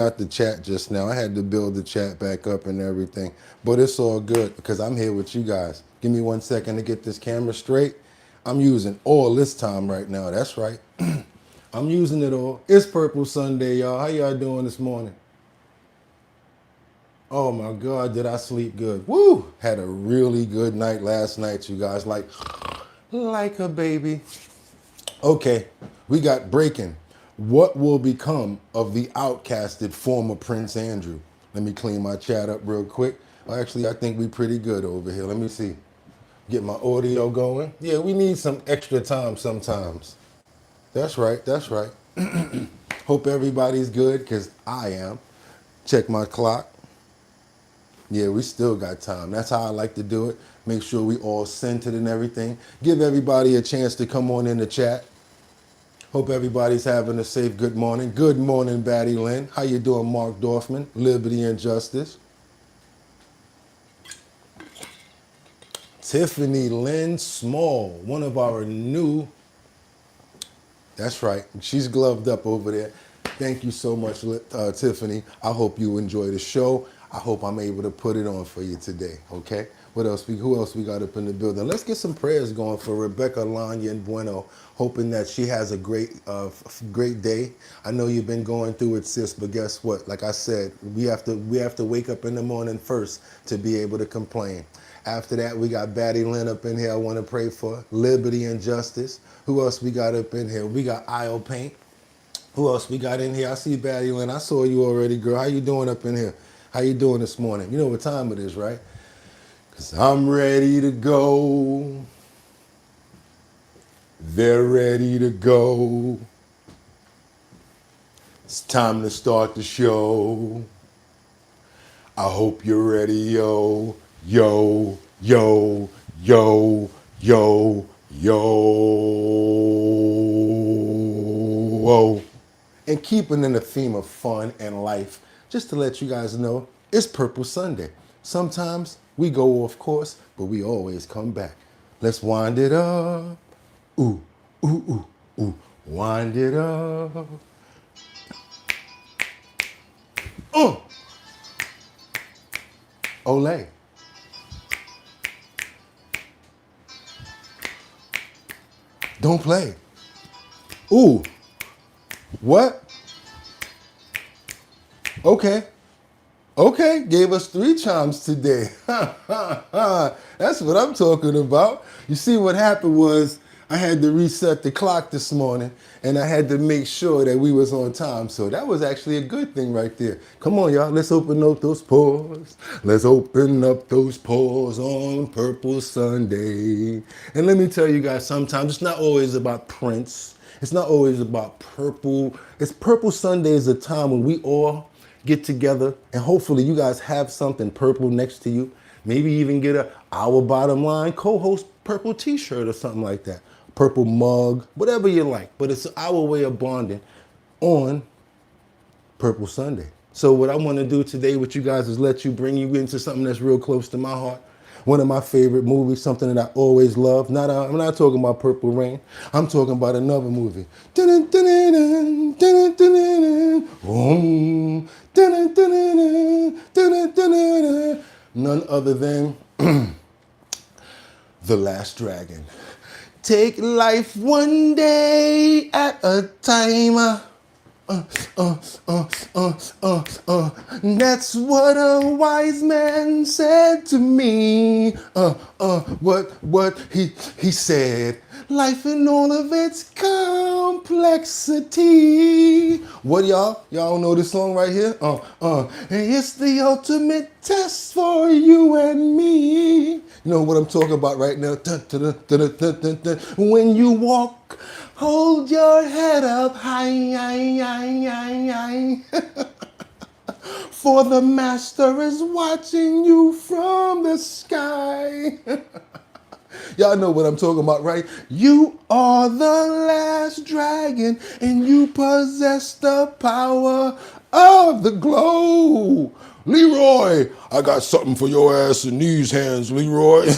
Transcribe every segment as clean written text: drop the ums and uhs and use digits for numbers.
Got the chat just now. I had to build the chat back up and everything, but it's all good because I'm here with you guys. Give me 1 second to get this camera straight. I'm using all this time right now. That's right. I'm using it all. It's Purple Sunday, y'all. How y'all doing this morning? Oh my God, did I sleep good? Woo! Had a really good night last night, you guys. Like a baby. Okay, we got breaking. What will become of the outcasted former Prince Andrew? Let me clean my chat up real quick. Well, actually, I think we pretty good over here. Let me see. Get my audio going. Yeah, we need some extra time sometimes. That's right, that's right. Hope everybody's good, because I am. Check my clock. Yeah, we still got time. That's how I like to do it. Make sure we all centered and everything. Give everybody a chance to come on in the chat. Hope everybody's having a safe good morning. Good morning, Batty Lynn. How you doing, Mark Dorfman? Liberty and Justice. Tiffany Lynn Small, one of our new, that's right, she's gloved up over there. Thank you so much, Tiffany. I hope you enjoy the show. I hope I'm able to put it on for you today, okay? Who else we got up in the building? Let's get some prayers going for Rebecca Lanya and Bueno, hoping that she has a great day. I know you've been going through it, sis, but guess what? Like I said, we have to wake up in the morning first to be able to complain. After that, we got Batty Lynn up in here I want to pray for. Liberty and Justice. Who else we got up in here? We got Isle Paint. Who else we got in here? I see Batty Lynn. I saw you already, girl. How you doing up in here? How you doing this morning? You know what time it is, right? Because I'm ready to go. They're ready to go. It's time to start the show. I hope you're ready, yo. Yo, yo, yo, yo, yo. And keeping in the theme of fun and life, just to let you guys know, it's Purple Sunday. Sometimes we go off course, but we always come back. Let's wind it up. Ooh, ooh, ooh, ooh. Wind it up. Olay. Don't play. Ooh. What? Okay. Okay, gave us 3 chimes today. That's what I'm talking about. You see, what happened was I had to reset the clock this morning, and I had to make sure that we was on time. So that was actually a good thing right there. Come on, y'all. Let's open up those pores. Let's open up those pores on Purple Sunday. And let me tell you guys, sometimes it's not always about Prince. It's not always about purple. It's Purple Sunday is a time when we all get together, and hopefully you guys have something purple next to you. Maybe even get a Our Bottom Line co-host purple t-shirt or something like that. Purple mug, whatever you like. But it's our way of bonding on Purple Sunday. So what I want to do today with you guys is bring you into something that's real close to my heart. One of my favorite movies, something that I always love. I'm not talking about Purple Rain. I'm talking about another movie. None other than The Last Dragon. Take life one day at a time. That's what a wise man said to me. What he said. Life in all of its complexity. What y'all know this song right here? It's the ultimate test for you and me. You know what I'm talking about right now? When you walk, hold your head up high. For the master is watching you from the sky. Y'all know what I'm talking about, right? You are the last dragon, and you possess the power of the glow. Leroy, I got something for your ass in these hands, Leroy.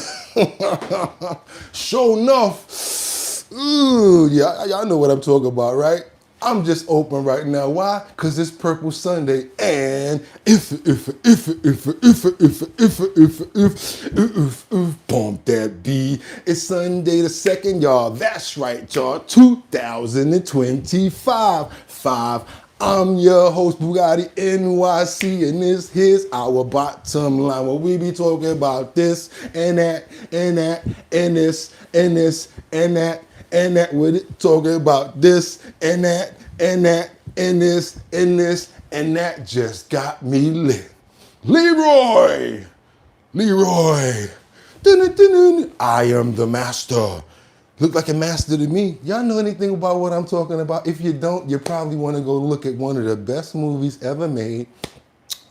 Sure enough. Ooh, yeah, y'all know what I'm talking about, right? I'm just open right now. Why? Because it's Purple Sunday. And bump that B. It's Sunday the 2nd, y'all. That's right, y'all. 2025. I'm your host, Bugatti NYC, and this here's our bottom line, where we be talking about this and that and that and this and this and that and that. We're talking about this and that and that and this and this and that. Just got me lit. Leroy. Dun-dun-dun-dun. I am the master. Look like a master to me. Y'all know anything about what I'm talking about? If you don't, you probably want to go look at one of the best movies ever made,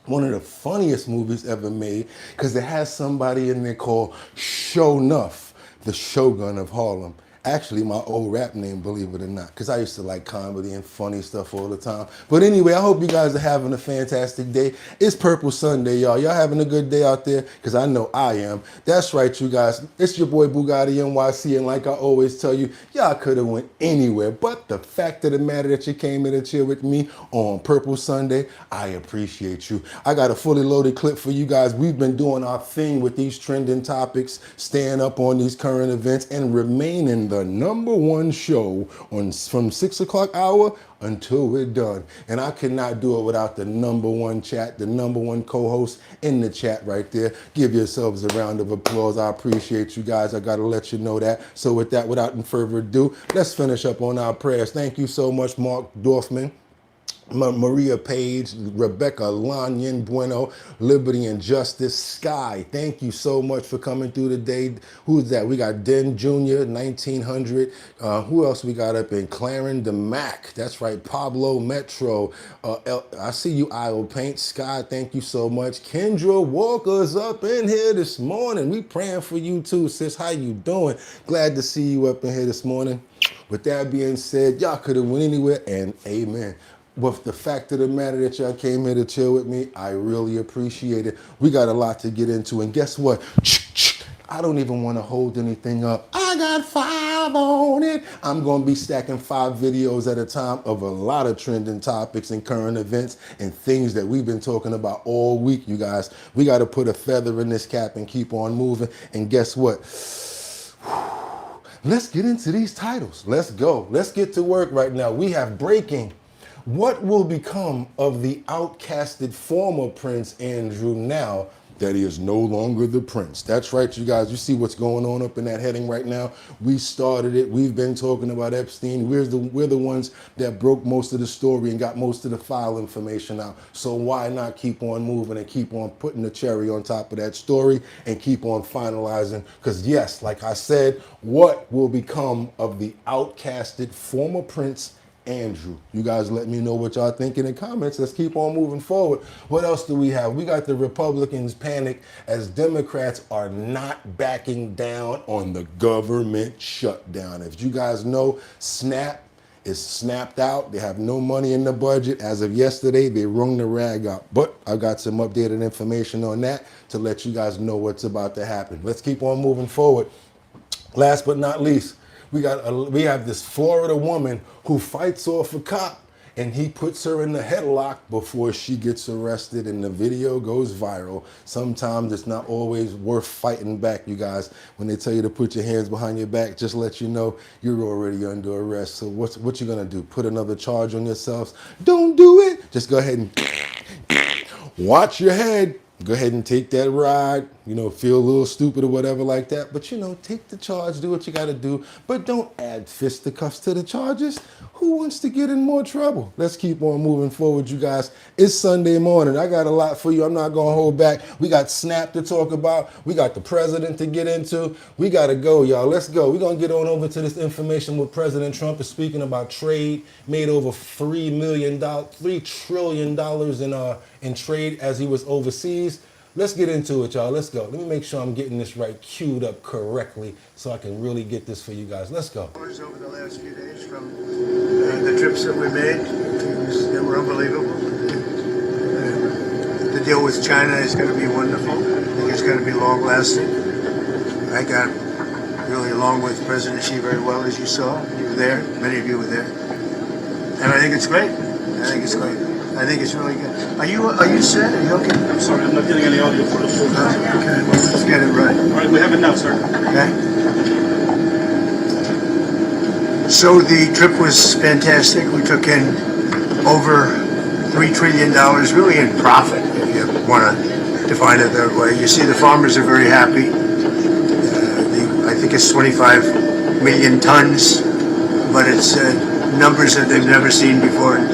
one of the funniest movies ever made, because it has somebody in there called Sho'nuff, the Shogun of Harlem. Actually, my old rap name, believe it or not, because I used to like comedy and funny stuff all the time. But anyway, I hope you guys are having a fantastic day. It's Purple Sunday, y'all. Y'all having a good day out there? Because I know I am. That's right, you guys. It's your boy Bugatti NYC, and like I always tell you, y'all could have went anywhere. But the fact of the matter that you came in to chill with me on Purple Sunday, I appreciate you. I got a fully loaded clip for you guys. We've been doing our thing with these trending topics, staying up on these current events, and remaining the #1 show on from 6 o'clock hour until we're done. And I could not do it without the #1 chat, the #1 co-host in the chat right there. Give yourselves a round of applause. I appreciate you guys. I got to let you know that. So with that, without further ado, let's finish up on our prayers. Thank you so much, Mark Dorfman, Maria Page, Rebecca Lanyan Bueno, Liberty and Justice, Sky. Thank you so much for coming through today. Who's that? We got Den Jr., 1900. Who else we got up in? Claren DeMac. That's right. Pablo Metro. I see you, Isle Paint. Sky, thank you so much. Kendra Walker's up in here this morning. We praying for you too, sis. How you doing? Glad to see you up in here this morning. With that being said, y'all could have went anywhere, and amen. With the fact of the matter that y'all came here to chill with me, I really appreciate it. We got a lot to get into, and guess what? I don't even want to hold anything up. I got 5 on it. I'm going to be stacking 5 videos at a time of a lot of trending topics and current events and things that we've been talking about all week, you guys. We got to put a feather in this cap and keep on moving. And guess what? Let's get into these titles. Let's go. Let's get to work right now. We have breaking. What will become of the outcasted former Prince Andrew now that he is no longer the prince? That's right, you guys. You see what's going on up in that heading right now? We started it. We've been talking about Epstein. We're the ones that broke most of the story and got most of the file information out. So why not keep on moving and keep on putting the cherry on top of that story and keep on finalizing? Because yes, like I said, what will become of the outcasted former Prince Andrew? You guys let me know what y'all think in the comments. Let's keep on moving forward. What else do we have? We got the Republicans panic as Democrats are not backing down on the government shutdown. If you guys know, SNAP is snapped out. They have no money in the budget. As of yesterday, they wrung the rag out. But I got some updated information on that to let you guys know what's about to happen. Let's keep on moving forward. Last but not least, we have this Florida woman who fights off a cop, and he puts her in the headlock before she gets arrested, and the video goes viral. Sometimes it's not always worth fighting back, you guys. When they tell you to put your hands behind your back, just let you know you're already under arrest. So what you gonna do? Put another charge on yourselves? Don't do it. Just go ahead and watch your head. Go ahead and take that ride, feel a little stupid or whatever like that. But, take the charge, do what you got to do. But don't add fisticuffs to the charges. Who wants to get in more trouble? Let's keep on moving forward, you guys. It's Sunday morning. I got a lot for you. I'm not going to hold back. We got SNAP to talk about. We got the president to get into. We got to go, y'all. Let's go. We're going to get on over to this information with President Trump is speaking about trade. Made over $3 trillion in trade as he was overseas. Let's get into it, y'all. Let's go. Let me make sure I'm getting this right, queued up correctly, so I can really get this for you guys. Let's go. Over the last few days from the trips that we made, they were unbelievable. The deal with China is going to be wonderful. I think it's going to be long-lasting. I got really along with President Xi very well, as you saw. You were there. Many of you were there. and I think it's great. I think it's great. I think it's really good. Are you set? Are you okay? I'm sorry, I'm not getting any audio for the full. Okay, let's get it right. All right, we have it now, sir. Okay. So the trip was fantastic. We took in over $3 trillion, really in profit, if you want to define it that way. You see, the farmers are very happy. I think it's 25 million tons, but it's numbers that they've never seen before in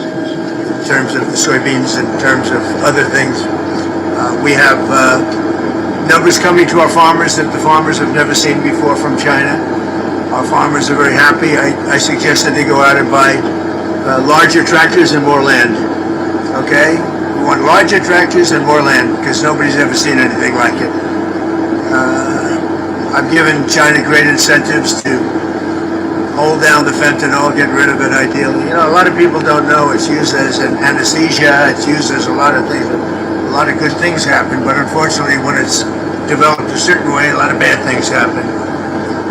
terms of the soybeans, in terms of other things. We have numbers coming to our farmers that the farmers have never seen before from China. Our farmers are very happy. I suggest that they go out and buy larger tractors and more land. Okay? We want larger tractors and more land because nobody's ever seen anything like it. I've given China great incentives to hold down the fentanyl, get rid of it ideally. You know, a lot of people don't know it's used as an anesthesia, it's used as a lot of things. A lot of good things happen, but unfortunately when it's developed a certain way, a lot of bad things happen.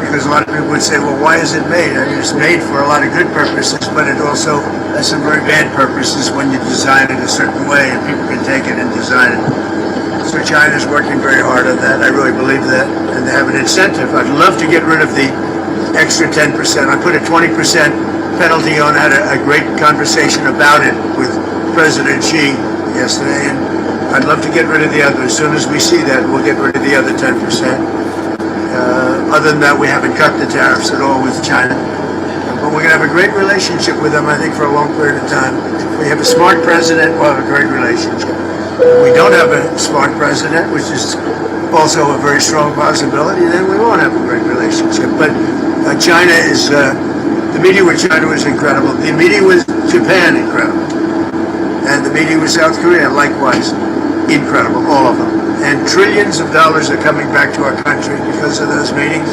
Because a lot of people would say, well, why is it made? I mean, it's made for a lot of good purposes, but it also has some very bad purposes when you design it a certain way and people can take it and design it. So China's working very hard on that. I really believe that. And they have an incentive. I'd love to get rid of the extra 10%. I put a 20% penalty on. I had a great conversation about it with President Xi yesterday. And I'd love to get rid of the other. As soon as we see that, we'll get rid of the other 10%. Other than that, we haven't cut the tariffs at all with China. But we're going to have a great relationship with them, I think, for a long period of time. If we have a smart president, we'll have a great relationship. If we don't have a smart president, which is also a very strong possibility, then we won't have a great relationship. But China is, the meeting with China was incredible. The meeting with Japan, incredible. And the meeting with South Korea, likewise, incredible, all of them. And trillions of dollars are coming back to our country because of those meetings.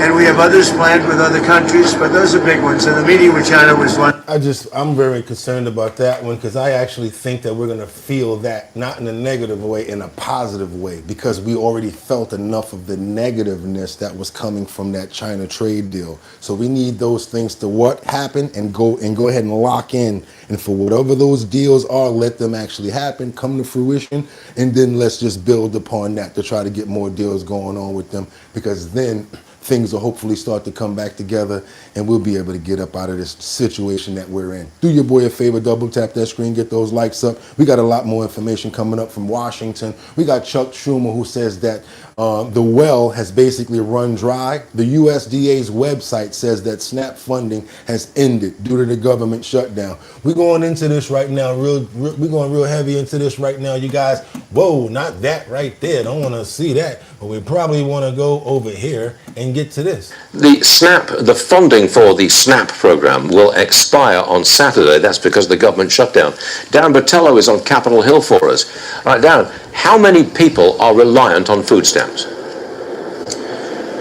And we have others planned with other countries, but those are big ones. And the meeting with China was one. I'm very concerned about that one because I actually think that we're going to feel that, not in a negative way, in a positive way, because we already felt enough of the negativeness that was coming from that China trade deal. So we need those things to what happen and go ahead and lock in. And for whatever those deals are, let them actually happen, come to fruition, and then let's just build upon that to try to get more deals going on with them, because then things will hopefully start to come back together and we'll be able to get up out of this situation that we're in. Do your boy a favor, double tap that screen, get those likes up. We got a lot more information coming up from Washington. We got Chuck Schumer, who says that the well has basically run dry. The USDA's website says that SNAP funding has ended due to the government shutdown. We're going into this right now, we're going real heavy into this right now, you guys. Whoa, not that right there. Don't want to see that. But we probably want to go over here and get to this. The funding for the SNAP program will expire on Saturday. That's because of the government shutdown. Darren Botello is on Capitol Hill for us. All right, Darren, how many people are reliant on food stamps?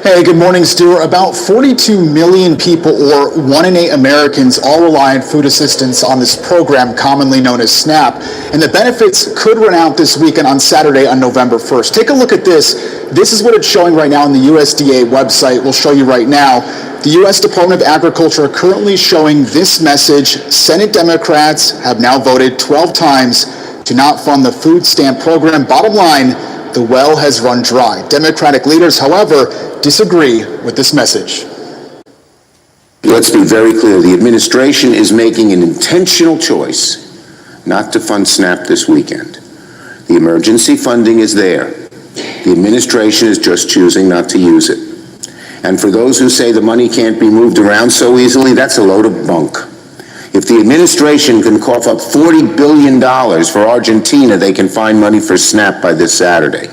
Hey, good morning, Stuart. About 42 million people, or 1 in 8 Americans, all rely on food assistance on this program commonly known as SNAP, and the benefits could run out this weekend on Saturday on November 1st. Take a look at this. This is what it's showing right now on the USDA website. We'll show you right now. The U.S. Department of Agriculture currently showing this message. Senate Democrats have now voted 12 times to not fund the food stamp program. Bottom line, the well has run dry. Democratic leaders, however, disagree with this message. Let's be very clear. The administration is making an intentional choice not to fund SNAP this weekend. The emergency funding is there. The administration is just choosing not to use it. And for those who say the money can't be moved around so easily, that's a load of bunk. If the administration can cough up $40 billion for Argentina, they can find money for SNAP by this Saturday.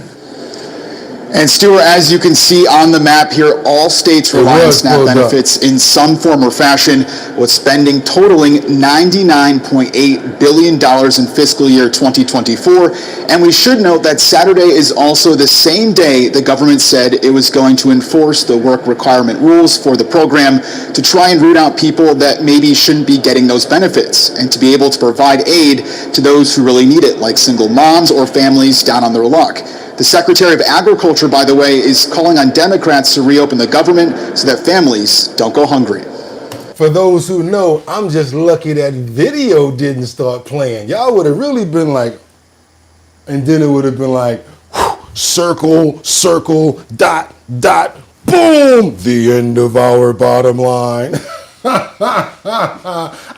And Stuart, as you can see on the map here, all states rely on SNAP benefits in some form or fashion, with spending totaling $99.8 billion in fiscal year 2024. And we should note that Saturday is also the same day the government said it was going to enforce the work requirement rules for the program to try and root out people that maybe shouldn't be getting those benefits, and to be able to provide aid to those who really need it, like single moms or families down on their luck. The Secretary of Agriculture, by the way, is calling on Democrats to reopen the government so that families don't go hungry. For those who know, I'm just lucky that video didn't start playing. Y'all would have really been like, and then it would have been like, circle, circle, dot, dot, boom, the end of our bottom line.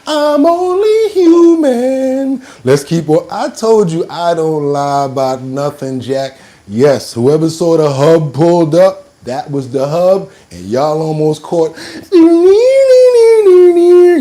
I'm only human. Let's keep on. I told you I don't lie about nothing, Jack. Yes, whoever saw the hub pulled up, that was the hub, and y'all almost caught.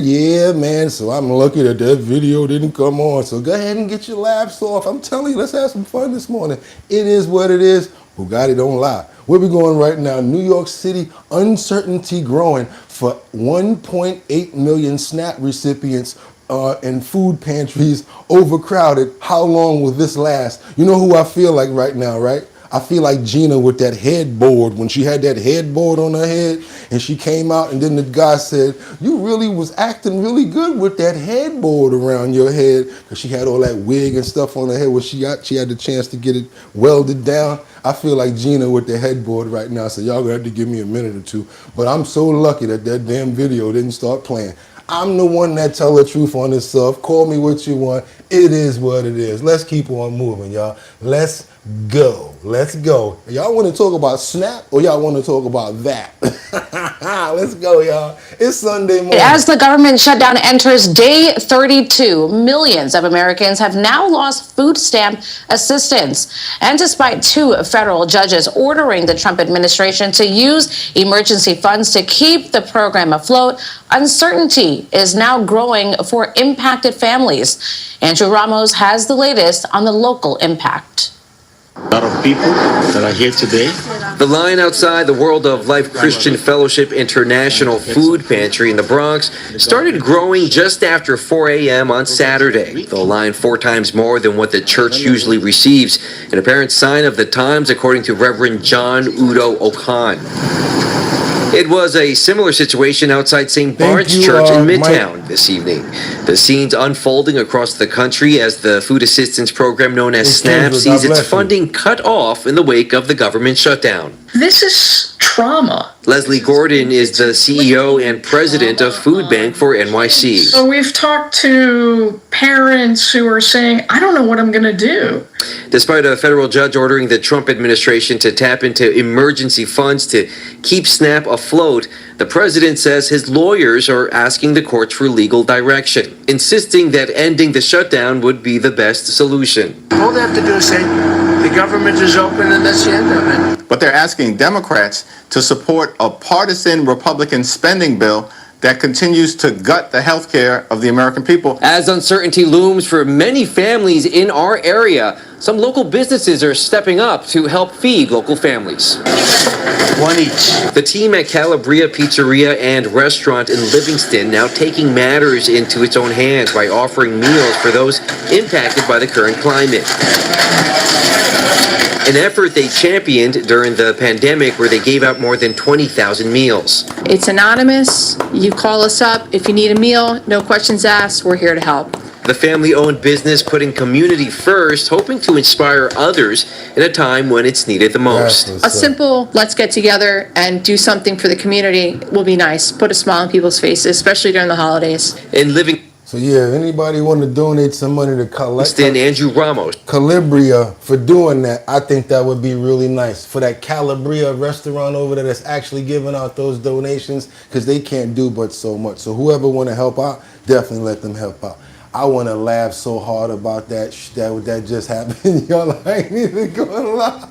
Yeah, man, so I'm lucky that video didn't come on. So go ahead and get your laughs off. I'm telling you, let's have some fun this morning. It is what it is. Bugatti don't lie. Where we going right now? New York City, uncertainty growing for 1.8 million SNAP recipients and food pantries overcrowded. How long will this last? You know who I feel like right now, right? I feel like Gina with that headboard, when she had that headboard on her head and she came out and then the guy said, you really was acting really good with that headboard around your head, because she had all that wig and stuff on her head where she had the chance to get it welded down. I feel like Gina with the headboard right now, so y'all gonna have to give me a minute or two. But I'm so lucky that damn video didn't start playing. I'm the one that tell the truth on this stuff. Call me what you want. It is what it is. Let's keep on moving, y'all. Let's go. Let's go. Y'all want to talk about SNAP or y'all want to talk about that? Let's go, y'all. It's Sunday morning. As the government shutdown enters day 32, millions of Americans have now lost food stamp assistance. And despite 2 federal judges ordering the Trump administration to use emergency funds to keep the program afloat, uncertainty is now growing for impacted families. Andrew Ramos has the latest on the local impact. A lot of people that are here today. The line outside the World of Life Christian Fellowship International Food Pantry in the Bronx started growing just after 4 a.m. on Saturday. The line 4 times more than what the church usually receives, an apparent sign of the times, according to Reverend John Udo Okan. It was a similar situation outside St. Bart's Church in Midtown this evening. The scenes unfolding across the country as the food assistance program known as SNAP sees its funding cut off in the wake of the government shutdown. This is trauma. Leslie Gordon is the CEO and president of Food Bank for NYC. So we've talked to parents who are saying, I don't know what I'm going to do. Despite a federal judge ordering the Trump administration to tap into emergency funds to keep SNAP afloat, the president says his lawyers are asking the courts for legal direction, insisting that ending the shutdown would be the best solution. All they have to do is say, the government is open and that's the end of it. But they're asking Democrats to support a partisan Republican spending bill that continues to gut the health care of the American people. As uncertainty looms for many families in our area, some local businesses are stepping up to help feed local families. One each. The team at Calabria Pizzeria and Restaurant in Livingston now taking matters into its own hands by offering meals for those impacted by the current climate. An effort they championed during the pandemic where they gave out more than 20,000 meals. It's anonymous. You call us up if you need a meal, no questions asked, we're here to help. The family-owned business putting community first, hoping to inspire others in a time when it's needed the most. A simple, let's get together and do something for the community will be nice. Put a smile on people's faces, especially during the holidays. In Livingston, So yeah, anybody want to donate some money to Andrew Ramos. Calabria for doing that, I think that would be really nice. For that Calabria restaurant over there that's actually giving out those donations, because they can't do but so much. So whoever want to help out, definitely let them help out. I want to laugh so hard about that just happened. Y'all, I ain't even going to lie.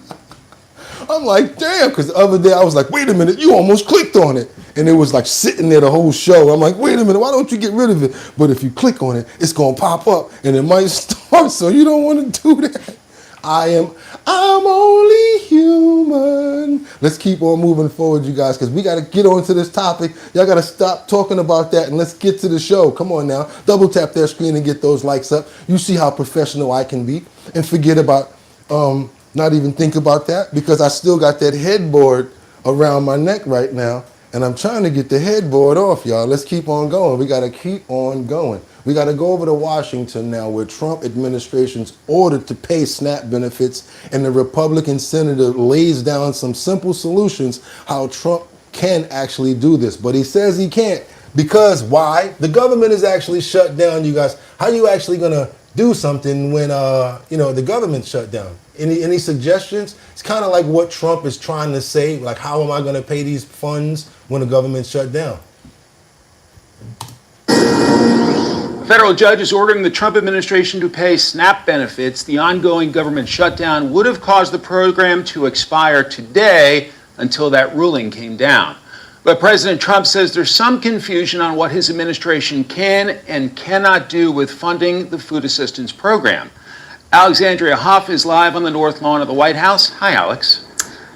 I'm like, damn, because the other day I was like, wait a minute, you almost clicked on it. And it was like sitting there the whole show. I'm like, wait a minute, why don't you get rid of it? But if you click on it, it's going to pop up and it might start, so you don't want to do that. I'm only human. Let's keep on moving forward, you guys, because we got to get on to this topic. Y'all got to stop talking about that and let's get to the show. Come on now. Double tap that screen and get those likes up. You see how professional I can be. And forget about, not even think about that, because I still got that headboard around my neck right now. And I'm trying to get the headboard off, y'all. Let's keep on going. We got to keep on going. We got to go over to Washington now, where Trump administration's ordered to pay SNAP benefits, and the Republican senator lays down some simple solutions how Trump can actually do this. But he says he can't. Because why? The government is actually shut down, you guys. How are you actually gonna do something when the government's shut down? Any suggestions? It's kind of like what Trump is trying to say. Like, how am I gonna pay these funds when the government's shut down? A federal judge is ordering the Trump administration to pay SNAP benefits. The ongoing government shutdown would have caused the program to expire today until that ruling came down. But President Trump says there's some confusion on what his administration can and cannot do with funding the food assistance program. Alexandria Huff is live on the North Lawn of the White House. Hi, Alex.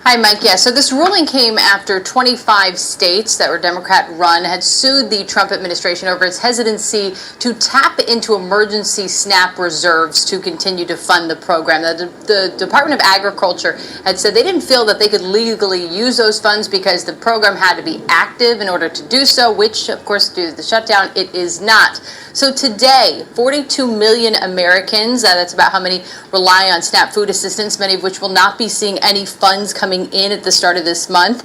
Hi, Mike. Yeah, so this ruling came after 25 states that were Democrat-run had sued the Trump administration over its hesitancy to tap into emergency SNAP reserves to continue to fund the program. The Department of Agriculture had said they didn't feel that they could legally use those funds because the program had to be active in order to do so, which, of course, due to the shutdown, it is not. So today, 42 million Americans, that's about how many rely on SNAP food assistance, many of which will not be seeing any funds coming in at the start of this month.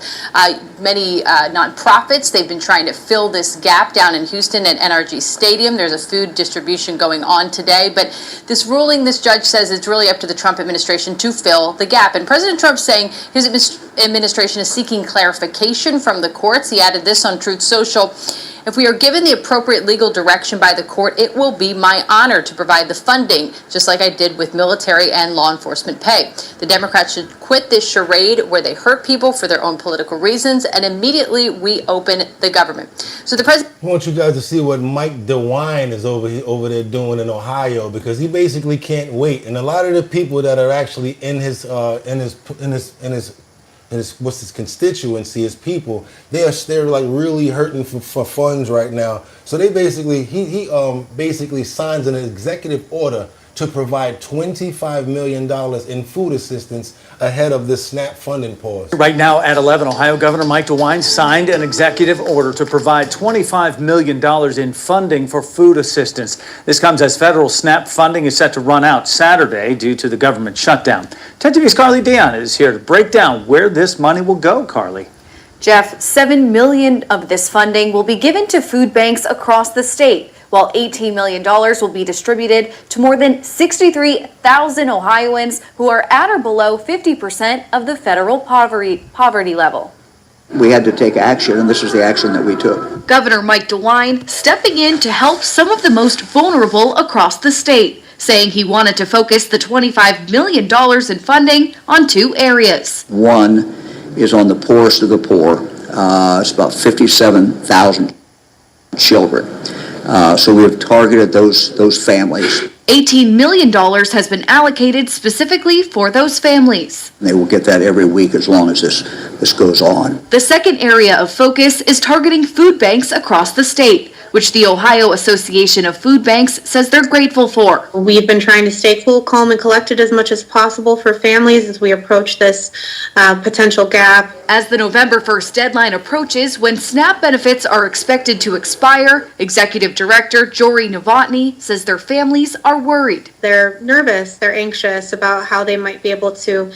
Many nonprofits, they've been trying to fill this gap down in Houston at NRG Stadium. There's a food distribution going on today. But this ruling, this judge says it's really up to the Trump administration to fill the gap. And President Trump's saying his administration is seeking clarification from the courts. He added this on Truth Social. If we are given the appropriate legal direction by the court, it will be my honor to provide the funding, just like I did with military and law enforcement pay. The Democrats should quit this charade where they hurt people for their own political reasons and immediately reopen the government. So the president... I want you guys to see what Mike DeWine is over there doing in Ohio, because he basically can't wait. And a lot of the people that are actually in his what's his constituency, his people, they're like really hurting for funds right now. So they basically he basically signs an executive order to provide $25 million in food assistance ahead of this SNAP funding pause. Right now at 11, Ohio Governor Mike DeWine signed an executive order to provide $25 million in funding for food assistance. This comes as federal SNAP funding is set to run out Saturday due to the government shutdown. 10 TV's Carly Dion is here to break down where this money will go, Carly. Jeff, $7 million of this funding will be given to food banks across the state, while $18 million will be distributed to more than 63,000 Ohioans who are at or below 50% of the federal poverty level. We had to take action, and this is the action that we took. Governor Mike DeWine stepping in to help some of the most vulnerable across the state, saying he wanted to focus the $25 million in funding on two areas. One is on the poorest of the poor. It's about 57,000 children. So we have targeted those families. $18 million has been allocated specifically for those families. They will get that every week as long as this goes on. The second area of focus is targeting food banks across the state, which the Ohio Association of Food Banks says they're grateful for. We've been trying to stay cool, calm, and collected as much as possible for families as we approach this potential gap. As the November 1st deadline approaches, when SNAP benefits are expected to expire, Executive Director Jory Novotny says their families are worried. They're nervous, they're anxious about how they might be able to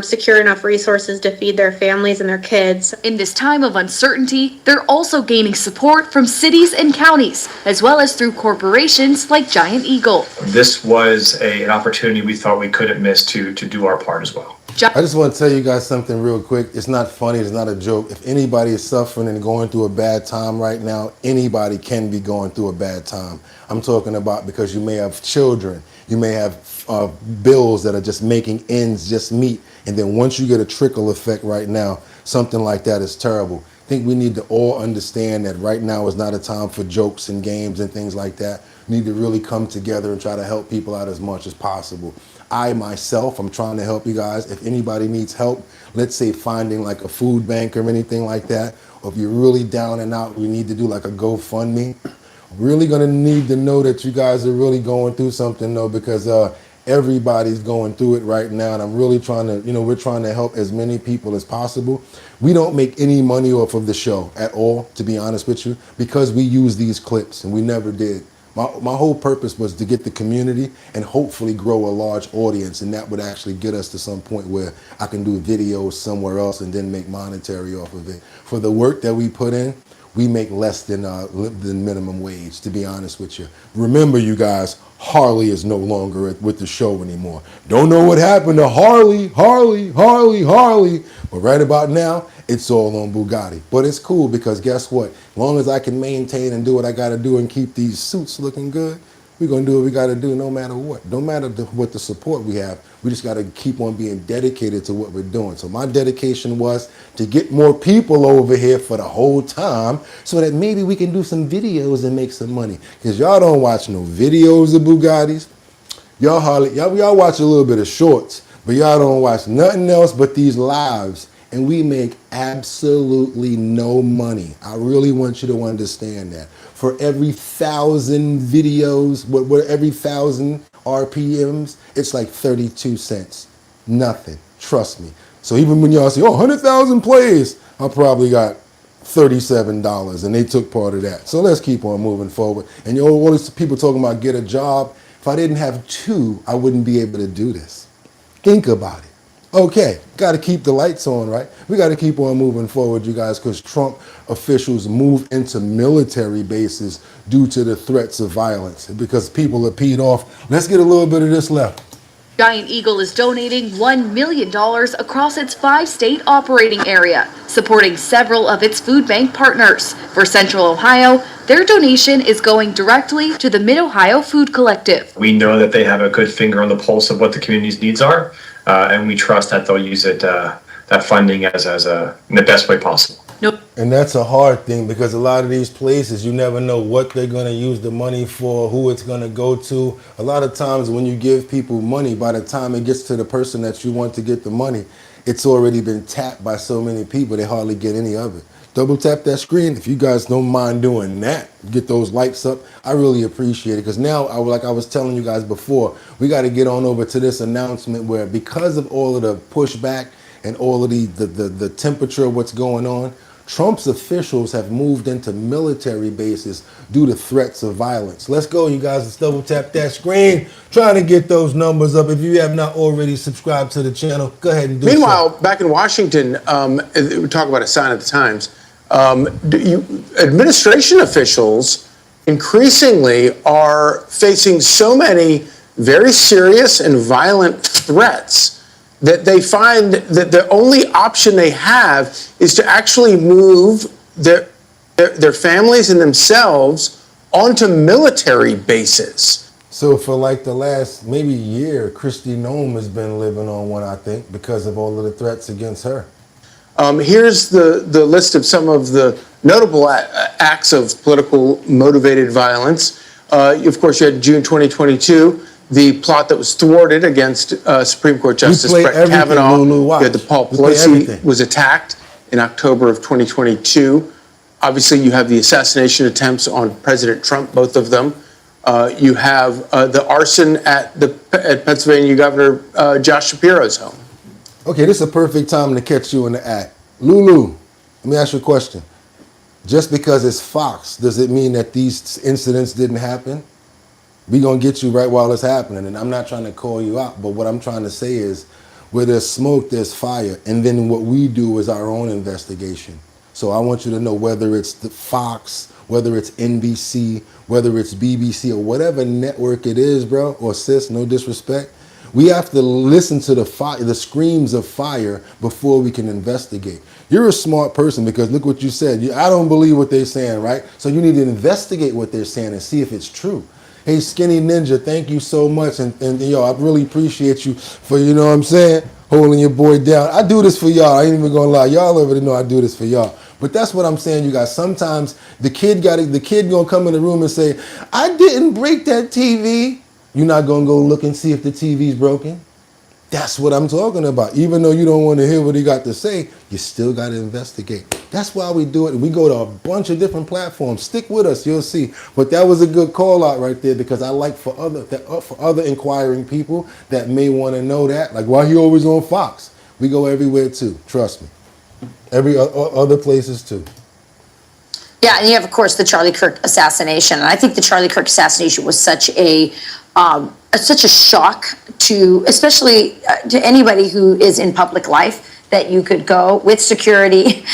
secure enough resources to feed their families and their kids. In this time of uncertainty, they're also gaining support from cities and counties, as well as through corporations like Giant Eagle. This was an opportunity we thought we couldn't miss to do our part as well. I just want to tell you guys something real quick. It's not funny. It's not a joke. If anybody is suffering and going through a bad time right now, anybody can be going through a bad time. I'm talking about because you may have children. You may have bills that are just making ends just meet. And then once you get a trickle effect right now, something like that is terrible. I think we need to all understand that right now is not a time for jokes and games and things like that. We need to really come together and try to help people out as much as possible. I myself, I'm trying to help you guys. If anybody needs help, let's say finding like a food bank or anything like that, or if you're really down and out, we need to do like a GoFundMe. Really gonna need to know that you guys are really going through something though, because everybody's going through it right now, and I'm really trying to, we're trying to help as many people as possible. We don't make any money off of the show at all, to be honest with you, because we use these clips, and we never did. My whole purpose was to get the community and hopefully grow a large audience, and that would actually get us to some point where I can do videos somewhere else and then make monetary off of it. For the work that we put in, we make less than minimum wage, to be honest with you. Remember, you guys, Harley is no longer with the show anymore. Don't know what happened to Harley. But right about now, it's all on Bugatti. But it's cool because guess what? As long as I can maintain and do what I got to do and keep these suits looking good, we're going to do what we got to do no matter what. No matter what the support we have, we just got to keep on being dedicated to what we're doing. So my dedication was to get more people over here for the whole time so that maybe we can do some videos and make some money. Because y'all don't watch no videos of Bugattis. Y'all watch a little bit of shorts, but y'all don't watch nothing else but these lives. And we make absolutely no money. I really want you to understand that. For every 1,000 videos, every 1,000 RPMs, it's like 32 cents. Nothing. Trust me. So even when y'all say, 100,000 plays, I probably got $37 and they took part of that. So let's keep on moving forward. And all these people talking about get a job. If I didn't have two, I wouldn't be able to do this. Think about it. Okay, got to keep the lights on, right? We got to keep on moving forward, you guys, because Trump officials move into military bases due to the threats of violence because people are peed off. Let's get a little bit of this left. Giant Eagle is donating $1 million across its 5-state operating area, supporting several of its food bank partners. For Central Ohio, their donation is going directly to the Mid-Ohio Food Collective. We know that they have a good finger on the pulse of what the community's needs are, and we trust that they'll use it, that funding in the best way possible. And that's a hard thing because a lot of these places, you never know what they're going to use the money for, who it's going to go to. A lot of times when you give people money, by the time it gets to the person that you want to get the money, it's already been tapped by so many people, they hardly get any of it. Double tap that screen if you guys don't mind doing that. Get those lights up. I really appreciate it because now, like I was telling you guys before, we got to get on over to this announcement where because of all of the pushback and all of the temperature of what's going on, Trump's officials have moved into military bases due to threats of violence. Let's go, you guys. Let's double tap that screen. Trying to get those numbers up. If you have not already subscribed to the channel, go ahead and do so. Meanwhile, back in Washington, we talk about a sign of the times. Administration officials increasingly are facing so many very serious and violent threats that they find that the only option they have is to actually move their families and themselves onto military bases. So for like the last maybe year, Kristi Noem has been living on one, I think, because of all of the threats against her. Here's the list of some of the notable acts of political motivated violence. Of course, you had June 2022. The plot that was thwarted against Supreme Court Justice Brett Kavanaugh. You had the Paul Pelosi was attacked in October of 2022. Obviously, you have the assassination attempts on President Trump, both of them. You have the arson at Pennsylvania Governor Josh Shapiro's home. Okay, this is a perfect time to catch you in the act. Lulu, let me ask you a question. Just because it's Fox, does it mean that these incidents didn't happen? We're going to get you right while it's happening. And I'm not trying to call you out, but what I'm trying to say is where there's smoke, there's fire. And then what we do is our own investigation. So I want you to know whether it's the Fox, whether it's NBC, whether it's BBC or whatever network it is, bro, or sis, no disrespect. We have to listen to the screams of fire before we can investigate. You're a smart person because look what you said. I don't believe what they're saying, right? So you need to investigate what they're saying and see if it's true. Hey, Skinny Ninja, thank you so much. And yo, I really appreciate you for, you know what I'm saying, holding your boy down. I do this for y'all. I ain't even gonna lie. Y'all already know I do this for y'all. But that's what I'm saying, you guys. Sometimes the kid gonna come in the room and say, I didn't break that TV. You're not gonna go look and see if the TV's broken. That's what I'm talking about. Even though you don't want to hear what he got to say, you still got to investigate. That's why we do it. We go to a bunch of different platforms. Stick with us, you'll see. But that was a good call out right there because I like for other inquiring people that may want to know that. Like, why he always on Fox? We go everywhere too. Trust me. Every other places too. Yeah, and you have, of course, the Charlie Kirk assassination. And I think the Charlie Kirk assassination was such a shock to, especially to anybody who is in public life, that you could go with security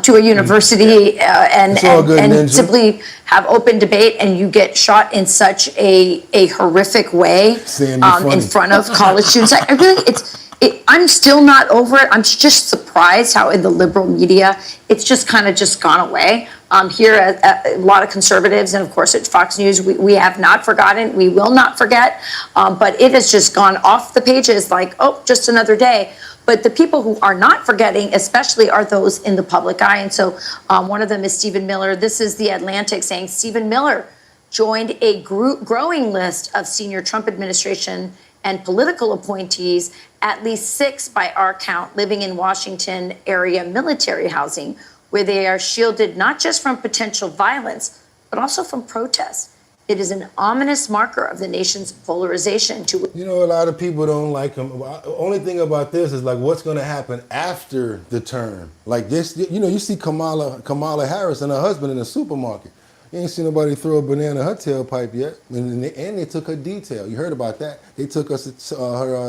to a university and simply have open debate, and you get shot in such a horrific way in front of college students. I really, I'm still not over it. I'm just surprised how in the liberal media, it's just kind of just gone away. Here, a lot of conservatives, and of course at Fox News, we have not forgotten. We will not forget. But it has just gone off the pages like, oh, just another day. But the people who are not forgetting, especially, are those in the public eye. And so one of them is Stephen Miller. This is The Atlantic saying Stephen Miller joined a growing list of senior Trump administration and political appointees, at least 6 by our count, living in Washington area military housing, where they are shielded not just from potential violence, but also from protests. It is an ominous marker of the nation's polarization. You know, a lot of people don't like him. Only thing about this is like what's going to happen after the term. Like this, you know, you see Kamala Harris and her husband in the supermarket. You ain't seen nobody throw a banana in her tailpipe yet. And they took her detail. You heard about that. They took her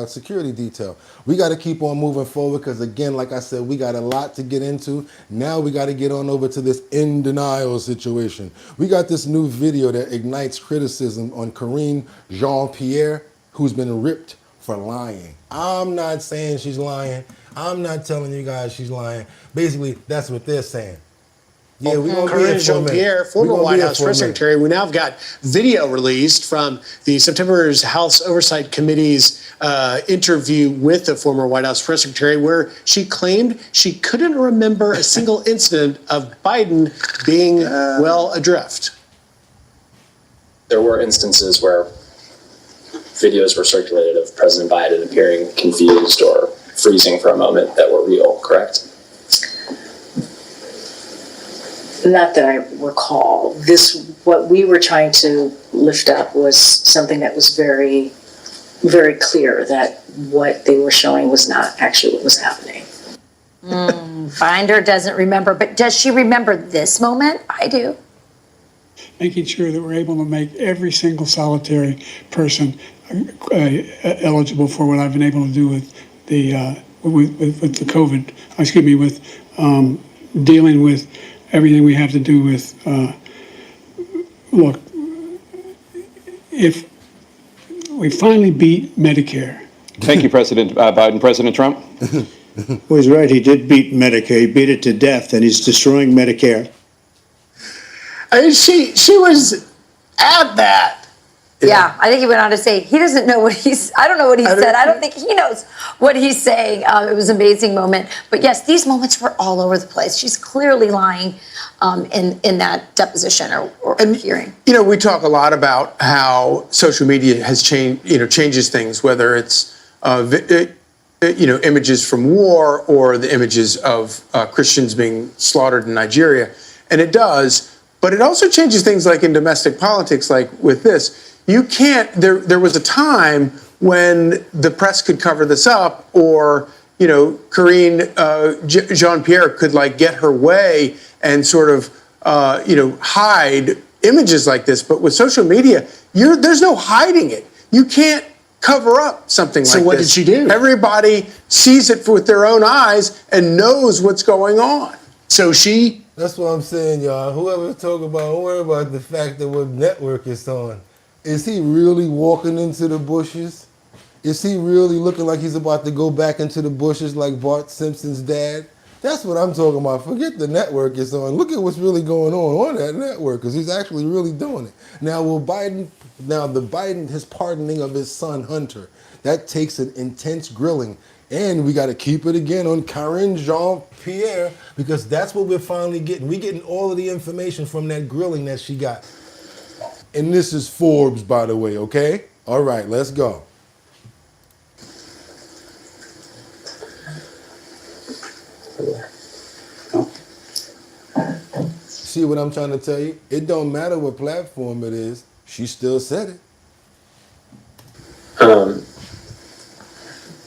security detail. We got to keep on moving forward because, again, like I said, we got a lot to get into. Now we got to get on over to this in denial situation. We got this new video that ignites criticism on Karine Jean-Pierre, who's been ripped for lying. I'm not saying she's lying. I'm not telling you guys she's lying. Basically, that's what they're saying. Yeah, we're going to Karine Jean-Pierre, former White House press secretary. We now have got video released from the September's House Oversight Committee's interview with the former White House press secretary, where she claimed she couldn't remember a single incident of Biden being well adrift. There were instances where videos were circulated of President Biden appearing confused or freezing for a moment that were real, correct? Not that I recall. What we were trying to lift up was something that was very, very clear that what they were showing was not actually what was happening. Binder doesn't remember, but does she remember this moment? I do. Making sure that we're able to make every single solitary person eligible for what I've been able to do with the with the COVID. Excuse me, with dealing with everything we have to do with, look, if we finally beat Medicare. Thank you, President Biden. President Trump? Well, he's right. He did beat Medicare. He beat it to death, and he's destroying Medicare. I mean, she was at that. Yeah, I think he went on to say he doesn't know what I don't know what he said. I don't think he knows what he's saying. It was an amazing moment. But yes, these moments were all over the place. She's clearly lying in that deposition or hearing. You know, we talk a lot about how social media has changed, changes things, whether it's, images from war or the images of Christians being slaughtered in Nigeria. And it does, but it also changes things like in domestic politics, like with this. You can't, there was a time when the press could cover this up, or, Karine Jean-Pierre could get her way and sort of, hide images like this. But with social media, there's no hiding it. You can't cover up something like this. So what did she do? Everybody sees it with their own eyes and knows what's going on. So she... That's what I'm saying, y'all. Whoever talk about, don't worry about the fact that what network it's on. Is he really walking into the bushes? Is he really looking like he's about to go back into the bushes like Bart Simpson's dad? That's what I'm talking about. Forget the network it's on. Look at what's really going on that network, because he's actually really doing it. Now, his pardoning of his son Hunter, that takes an intense grilling. And we got to keep it again on Karine Jean-Pierre, because that's what we're finally getting. We're getting all of the information from that grilling that she got. And this is Forbes, by the way, okay? All right, let's go. See what I'm trying to tell you? It don't matter what platform it is. She still said it. We're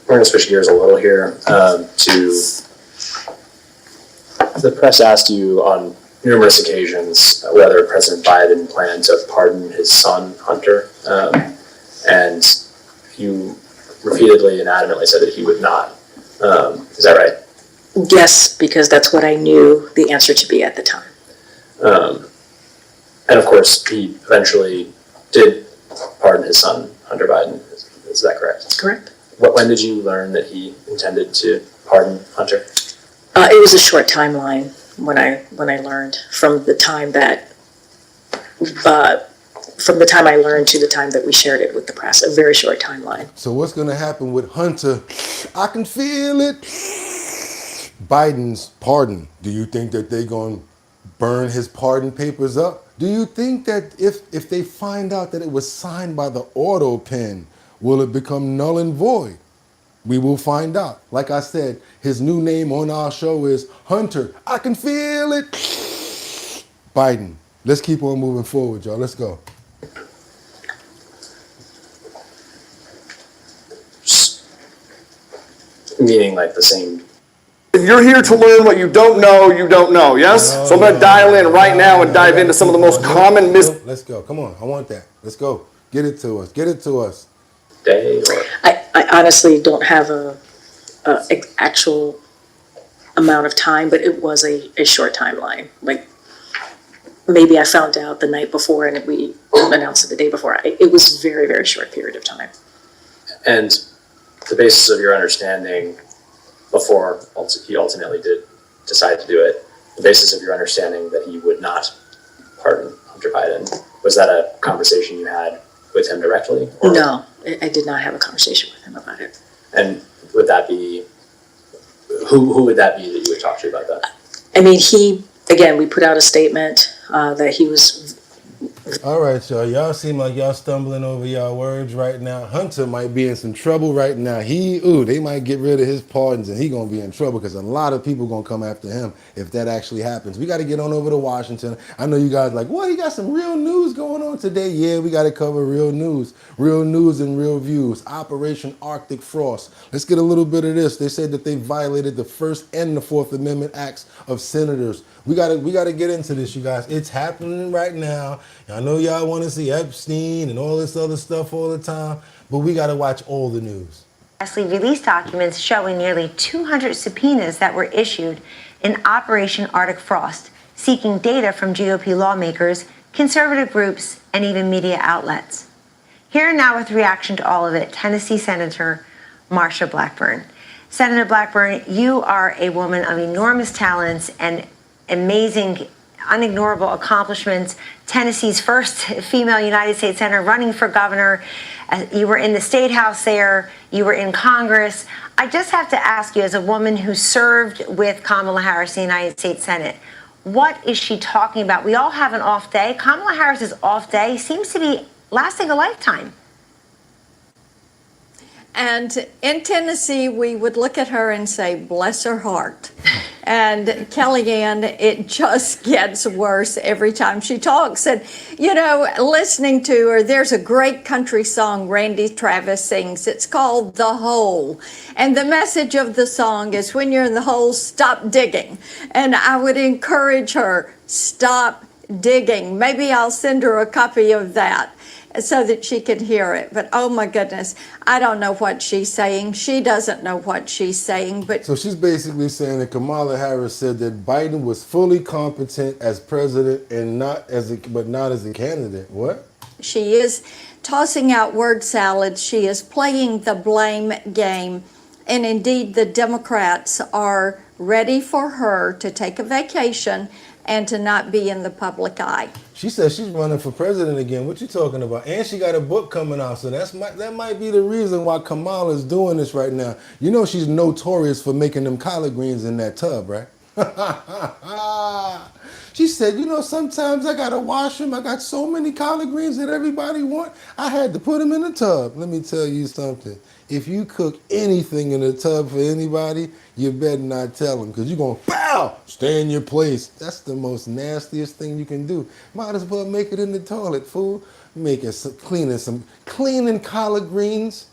going to switch gears a little here to the press asked you on numerous occasions whether President Biden planned to pardon his son, Hunter, and you repeatedly and adamantly said that he would not. Is that right? Yes, because that's what I knew the answer to be at the time. And of course, he eventually did pardon his son, Hunter Biden. Is that correct? Correct. When did you learn that he intended to pardon Hunter? It was a short timeline when I learned from the time I learned to the time that we shared it with the press. A very short timeline. So what's going to happen with Hunter? I can feel it. Biden's pardon. Do you think that they're going to burn his pardon papers up? Do you think that if they find out that it was signed by the auto pen, will it become null and void? We will find out. Like I said, his new name on our show is Hunter. I can feel it. Biden. Let's keep on moving forward, y'all. Let's go. Meaning like the same. You're here to learn what you don't know, yes? So I'm going to dial in right now and dive into some of the most common Let's go. Come on. I want that. Let's go. Get it to us. Get it to us. I honestly don't have a actual amount of time, but it was a short timeline. Like maybe I found out the night before and we announced it the day before. It was a very, very short period of time. And the basis of your understanding before he ultimately did decide to do it, the basis of your understanding that he would not pardon Hunter Biden, was that a conversation you had with him directly? Or? No, I did not have a conversation with him about it. And would that be, who would that be that you would talk to about that? I mean, we put out a statement that he was. All right, y'all. Y'all seem like y'all stumbling over y'all words right now. Hunter might be in some trouble right now. They might get rid of his pardons and he gonna be in trouble because a lot of people gonna come after him if that actually happens. We got to get on over to Washington. I know you guys like, what? He got some real news going on today. Yeah, we got to cover real news and real views. Operation Arctic Frost. Let's get a little bit of this. They said that they violated the First and the Fourth Amendment acts of senators. We gotta get into this, you guys. It's happening right now. I know y'all want to see Epstein and all this other stuff all the time, but we gotta watch all the news. Lastly, released documents showing nearly 200 subpoenas that were issued in Operation Arctic Frost, seeking data from GOP lawmakers, conservative groups, and even media outlets. Here and now with reaction to all of it, Tennessee Senator Marsha Blackburn. Senator Blackburn, you are a woman of enormous talents and amazing, unignorable accomplishments. Tennessee's first female United States Senator running for governor. You were in the State House there. You were in Congress. I just have to ask you, as a woman who served with Kamala Harris in the United States Senate, what is she talking about? We all have an off day. Kamala Harris's off day seems to be lasting a lifetime. And in Tennessee, we would look at her and say, bless her heart. And Kellyanne, it just gets worse every time she talks. And, listening to her, there's a great country song Randy Travis sings. It's called The Hole. And the message of the song is, when you're in the hole, stop digging. And I would encourage her, stop digging. Maybe I'll send her a copy of that so that she can hear it. But oh my goodness, I don't know what she's saying. She doesn't know what she's saying. But so she's basically saying that Kamala Harris said that Biden was fully competent as president and not as a candidate. What? She is tossing out word salad. She is playing the blame game. And indeed, the Democrats are ready for her to take a vacation and to not be in the public eye. She says she's running for president again. What you talking about? And she got a book coming out, so that might be the reason why Kamala's doing this right now. You know she's notorious for making them collard greens in that tub, right? She said, sometimes I gotta wash them. I got so many collard greens that everybody want. I had to put them in the tub. Let me tell you something. If you cook anything in the tub for anybody, you better not tell them, because you're going to stay in your place. That's the most nastiest thing you can do. Might as well make it in the toilet, fool. Cleaning collard greens.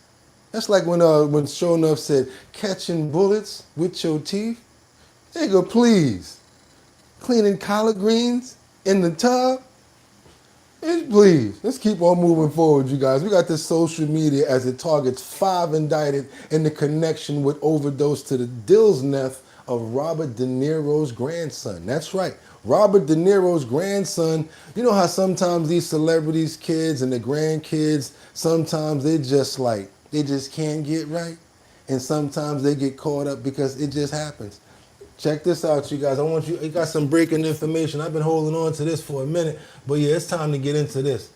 That's like when Show Enough said, catching bullets with your teeth. Nigga, please. Cleaning collard greens in the tub? Please, let's keep on moving forward, you guys. We got this social media as it targets 5 indicted in the connection with overdose to the Dill's Neth of Robert De Niro's grandson. That's right. Robert De Niro's grandson. You know how sometimes these celebrities' kids and the grandkids, sometimes they just can't get right. And sometimes they get caught up because it just happens. Check this out, you guys. I got some breaking information. I've been holding on to this for a minute, but yeah, it's time to get into this.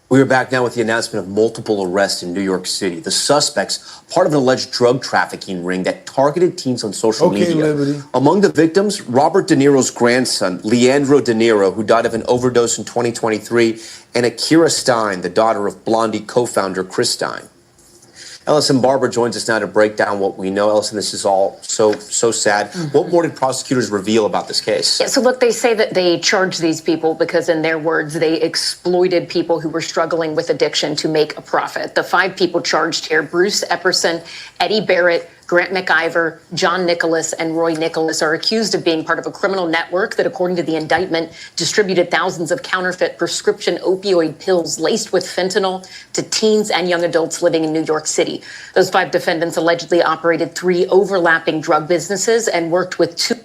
We are back now with the announcement of multiple arrests in New York City. The suspects, part of an alleged drug trafficking ring that targeted teens on social media. Liberty. Among the victims, Robert De Niro's grandson, Leandro De Niro, who died of an overdose in 2023, and Akira Stein, the daughter of Blondie co-founder Chris Stein. Ellison Barber joins us now to break down what we know. Ellison, this is all so sad. What more did prosecutors reveal about this case? Yeah, so look, they say that they charged these people because, in their words, they exploited people who were struggling with addiction to make a profit. The 5 people charged here, Bruce Epperson, Eddie Barrett, Grant McIver, John Nicholas, and Roy Nicholas, are accused of being part of a criminal network that, according to the indictment, distributed thousands of counterfeit prescription opioid pills laced with fentanyl to teens and young adults living in New York City. Those 5 defendants allegedly operated 3 overlapping drug businesses and worked with two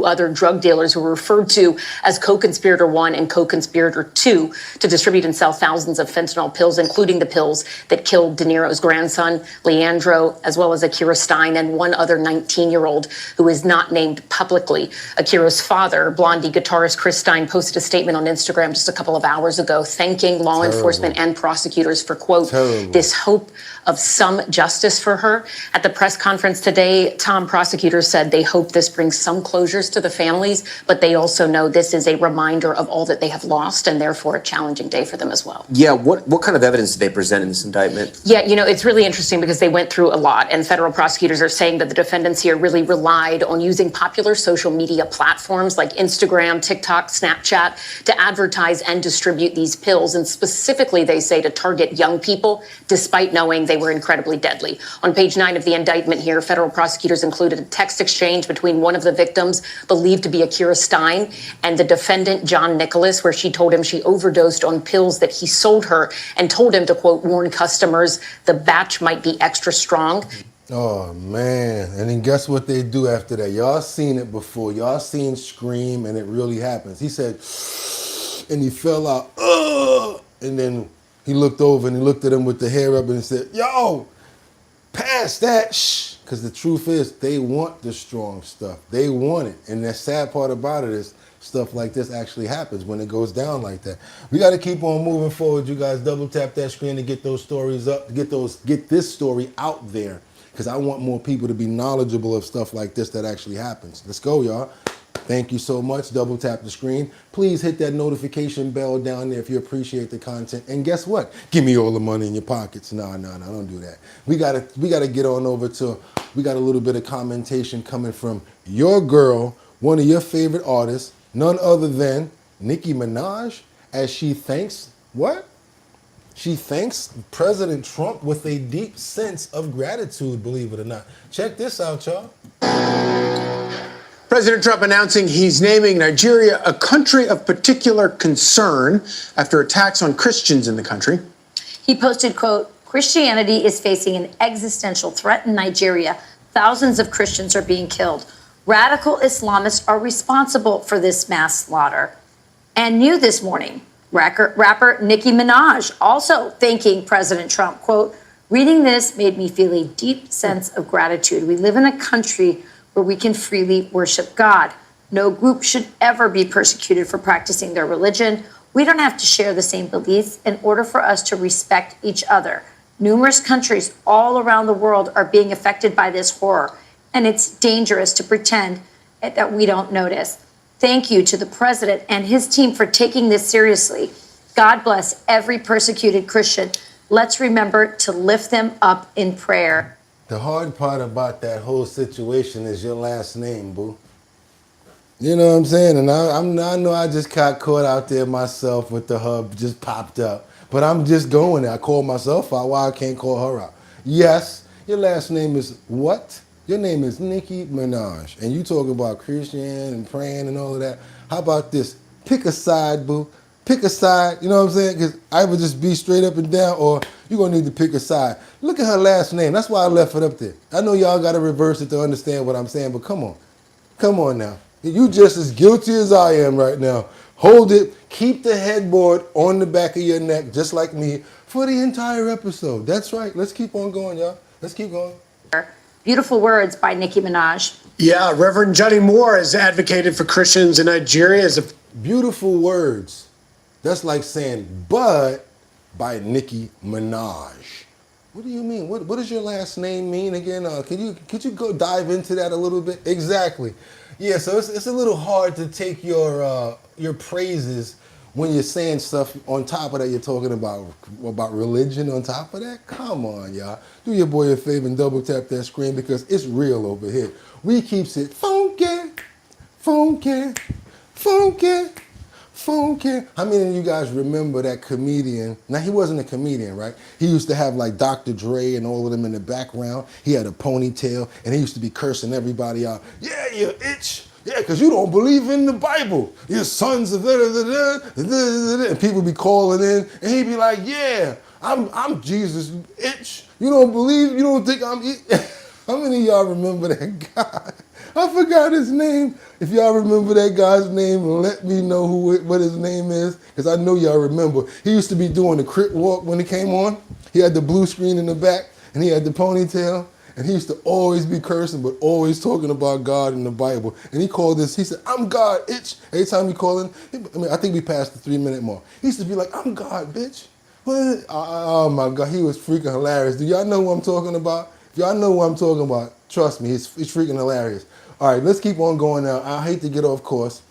other drug dealers who were referred to as co-conspirator 1 and co-conspirator 2 to distribute and sell thousands of fentanyl pills, including the pills that killed De Niro's grandson, Leandro, as well as Akira Stein and one other 19-year-old who is not named publicly. Akira's father, Blondie guitarist Chris Stein, posted a statement on Instagram just a couple of hours ago thanking law enforcement and prosecutors for, quote, this hope of some justice for her. At the press conference today, Tom, prosecutors said they hope this brings some closures to the families, but they also know this is a reminder of all that they have lost and therefore a challenging day for them as well. Yeah, what kind of evidence did they present in this indictment? Yeah, you know, it's really interesting because they went through a lot, and federal prosecutors are saying that the defendants here really relied on using popular social media platforms like Instagram, TikTok, Snapchat to advertise and distribute these pills. And specifically, they say to target young people, despite knowing they were incredibly deadly. On page 9 of the indictment here, federal prosecutors included a text exchange between one of the victims, believed to be Akira Stein, and the defendant, John Nicholas, where she told him she overdosed on pills that he sold her and told him to, quote, warn customers the batch might be extra strong. Oh, man. And then guess what they do after that? Y'all seen it before. Y'all seen Scream, and it really happens. He said, and he fell out, and then he looked over and he looked at him with the hair up and he said, yo, pass that, shh. Because the truth is, they want the strong stuff. They want it. And the sad part about it is stuff like this actually happens when it goes down like that. We got to keep on moving forward. You guys double tap that screen to get those stories up, get this story out there. Because I want more people to be knowledgeable of stuff like this that actually happens. Let's go, y'all. Thank you so much. Double tap the screen. Please hit that notification bell down there if you appreciate the content. And guess what? Give me all the money in your pockets. No, don't do that. We gotta get on over to, we got a little bit of commentation coming from your girl, one of your favorite artists, none other than Nicki Minaj, as she thanks, what? She thanks President Trump with a deep sense of gratitude, believe it or not. Check this out, y'all. President Trump announcing he's naming Nigeria a country of particular concern after attacks on Christians in the country. He posted, quote, Christianity is facing an existential threat in Nigeria. Thousands of Christians are being killed. Radical Islamists are responsible for this mass slaughter. And new this morning, rapper Nicki Minaj also thanking President Trump, quote, reading this made me feel a deep sense of gratitude. We live in a country where we can freely worship God. No group should ever be persecuted for practicing their religion. We don't have to share the same beliefs in order for us to respect each other. Numerous countries all around the world are being affected by this horror, and it's dangerous to pretend that we don't notice. Thank you to the president and his team for taking this seriously. God bless every persecuted Christian. Let's remember to lift them up in prayer. The hard part about that whole situation is your last name, boo. You know what I'm saying? And I know I just got caught out there myself with the hub just popped up. But I'm just going there. I call myself out. Why I can't call her out? Yes, your last name is what? Your name is Nicki Minaj. And you talk about Christian and praying and all of that. How about this? Pick a side, boo. Pick a side, you know what I'm saying? Because I would just be straight up and down, or You're going to need to pick a side. Look at her last name. That's why I left it up there. I know y'all got to reverse it to understand what I'm saying, but come on. Come on now. You just as guilty as I am right now. Hold it. Keep the headboard on the back of your neck, just like me, for the entire episode. That's right. Let's keep on going, y'all. Let's keep going. Beautiful words by Nicki Minaj. Yeah, Reverend Johnny Moore has advocated for Christians in Nigeria as a... Beautiful words. That's like saying, but by Nicki Minaj. What do you mean? What does your last name mean again? Could you go dive into that a little bit? Exactly. Yeah, so it's a little hard to take your praises when you're saying stuff on top of that. You're talking about religion on top of that. Come on, y'all. Do your boy a favor and double tap that screen because it's real over here. We keeps it funky, funky, funky. Funky. How many of you guys remember that comedian? Now, he wasn't a comedian, right? He used to have like Dr. Dre and all of them in the background. He had a ponytail, and he used to be cursing everybody out. Yeah, you itch. Yeah, because you don't believe in the Bible. Your sons of and people be calling in, and he'd be like, yeah, I'm Jesus, itch. You don't believe, you don't think I'm How many of y'all remember that guy? I forgot his name. If y'all remember that guy's name, let me know what his name is, because I know y'all remember. He used to be doing the crit walk when he came on. He had the blue screen in the back, and he had the ponytail, and he used to always be cursing, but always talking about God and the Bible. And he called this, he said, I'm God, itch. Every time he called in, I think we passed the 3-minute mark. He used to be like, I'm God, bitch. What? Oh my God, he was freaking hilarious. Do y'all know who I'm talking about? If y'all know who I'm talking about, trust me, he's freaking hilarious. All right, let's keep on going now. I hate to get off course,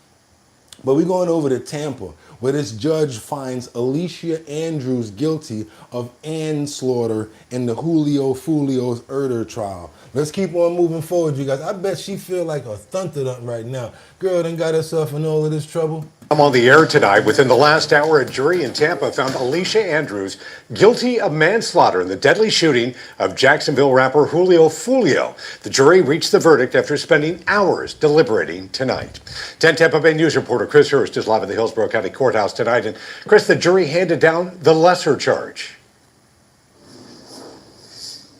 but we're going over to Tampa, where this judge finds Alicia Andrews guilty of manslaughter in the Julio Fulio's murder trial. Let's keep on moving forward, you guys. I bet she feel like a thunderup right now. Girl done got herself in all of this trouble. I'm on the air tonight. Within the last hour, a jury in Tampa found Alicia Andrews guilty of manslaughter in the deadly shooting of Jacksonville rapper Julio Fulio. The jury reached the verdict after spending hours deliberating tonight. 10 Tampa Bay News reporter Chris Hurst is live at the Hillsborough County Courthouse tonight. And Chris, the jury handed down the lesser charge.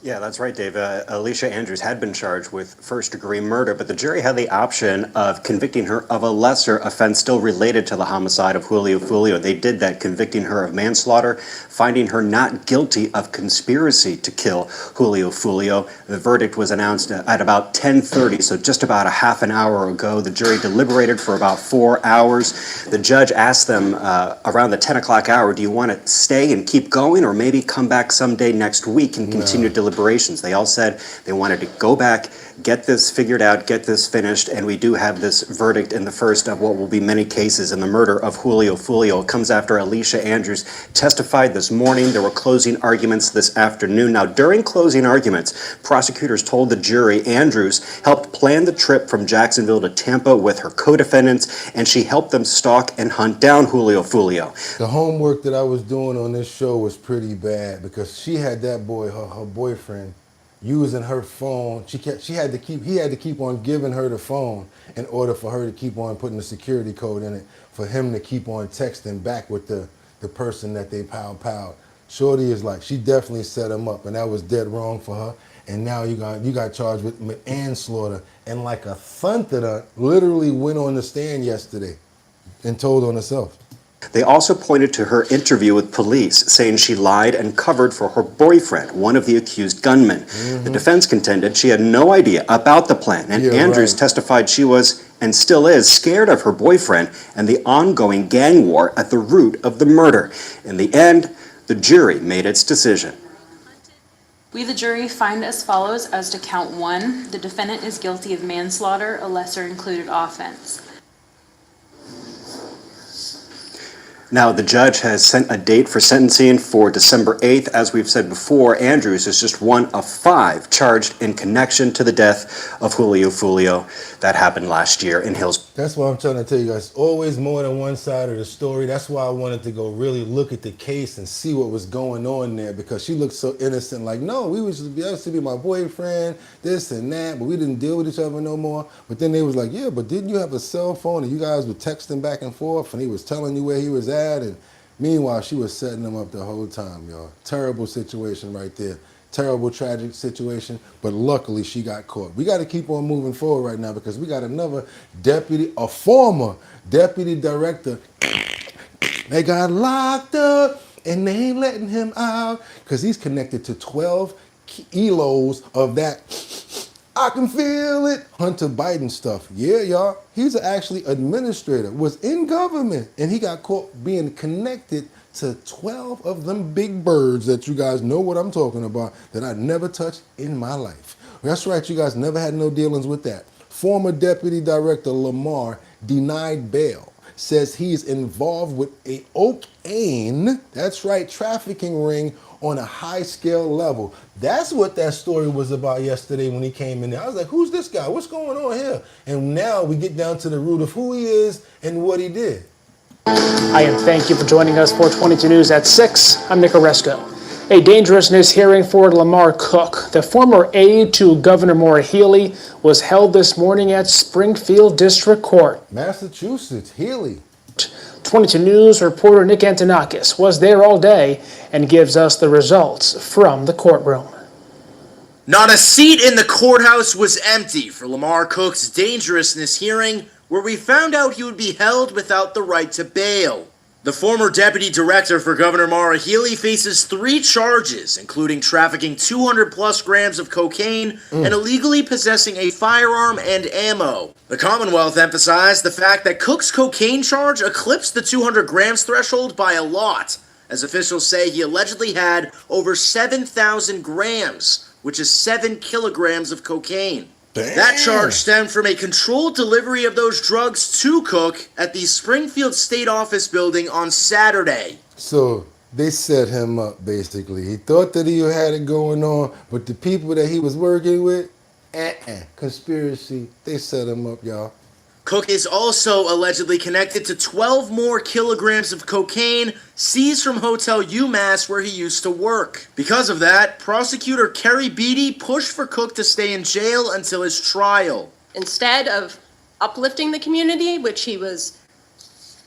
Yeah, that's right, Dave. Alicia Andrews had been charged with first-degree murder, but the jury had the option of convicting her of a lesser offense still related to the homicide of Julio Fulio. They did that, convicting her of manslaughter, finding her not guilty of conspiracy to kill Julio Fulio. The verdict was announced at about 10:30, so just about a half an hour ago. The jury deliberated for about 4 hours. The judge asked them around the 10 o'clock hour, do you want to stay and keep going, or maybe come back someday next week and continue deliberations? They all said they wanted to go back, get this figured out, get this finished, and we do have this verdict in the first of what will be many cases in the murder of Julio Fulio. It comes after Alicia Andrews testified this morning. There were closing arguments this afternoon. Now, during closing arguments, prosecutors told the jury Andrews helped plan the trip from Jacksonville to Tampa with her co-defendants, and she helped them stalk and hunt down Julio Fulio. The homework that I was doing on this show was pretty bad because she had that boy, her boyfriend, using her phone. He had to keep on giving her the phone in order for her to keep on putting the security code in it, for him to keep on texting back with the person that they pow. Shorty is like, she definitely set him up, and that was dead wrong for her. And now you got charged with manslaughter, and like a thunder, literally went on the stand yesterday and told on herself. They also pointed to her interview with police, saying she lied and covered for her boyfriend, one of the accused gunmen. The defense contended she had no idea about the plan, and Andrews testified she was, and still is, scared of her boyfriend and the ongoing gang war at the root of the murder. In the end, the jury made its decision. We, the jury, find as follows as to count 1. The defendant is guilty of manslaughter, a lesser included offense. Now, the judge has sent a date for sentencing for December 8th. As we've said before, Andrews is just one of 5 charged in connection to the death of Julio Fulio. That happened last year in Hillsborough. That's what I'm trying to tell you guys. Always more than one side of the story. That's why I wanted to go really look at the case and see what was going on there, because she looked so innocent. Like, no, we was supposed to be my boyfriend, this and that, but we didn't deal with each other no more. But then they was like, yeah, but didn't you have a cell phone and you guys were texting back and forth and he was telling you where he was at? And Meanwhile, she was setting them up the whole time, y'all. Terrible situation right there. Terrible, tragic situation, but luckily she got caught. We got to keep on moving forward right now because we got another a former deputy director. They got locked up and they ain't letting him out because he's connected to 12 kilos of that I can feel it Hunter Biden stuff. Yeah, y'all. He's actually administrator, was in government, and he got caught being connected to 12 of them big birds that you guys know what I'm talking about that I never touched in my life. That's right, you guys never had no dealings with that. Former Deputy Director Lamar denied bail, says he's involved with a cocaine, that's right, trafficking ring on a high scale level. That's what that story was about yesterday when he came in there. I was like, who's this guy? What's going on here? And now we get down to the root of who he is and what he did. Hi, and thank you for joining us for 22 News at 6. I'm Nick Oresco. A dangerousness hearing for Lamar Cook, the former aide to Governor Maura Healey, was held this morning at Springfield District Court. Massachusetts, Healey. 22 News reporter Nick Antonakis was there all day and gives us the results from the courtroom. Not a seat in the courthouse was empty for Lamar Cook's dangerousness hearing, where we found out he would be held without the right to bail. The former deputy director for Governor Maura Healey faces 3 charges, including trafficking 200+ grams of cocaine and illegally possessing a firearm and ammo. The Commonwealth emphasized the fact that Cook's cocaine charge eclipsed the 200 grams threshold by a lot, as officials say he allegedly had over 7,000 grams, which is 7 kilograms of cocaine. Damn. That charge stemmed from a controlled delivery of those drugs to Cook at the Springfield State Office building on Saturday. So they set him up, basically. He thought that he had it going on, but the people that he was working with, conspiracy, they set him up, y'all. Cook is also allegedly connected to 12 more kilograms of cocaine seized from Hotel UMass where he used to work. Because of that, prosecutor Kerry Beatty pushed for Cook to stay in jail until his trial. Instead of uplifting the community, which he was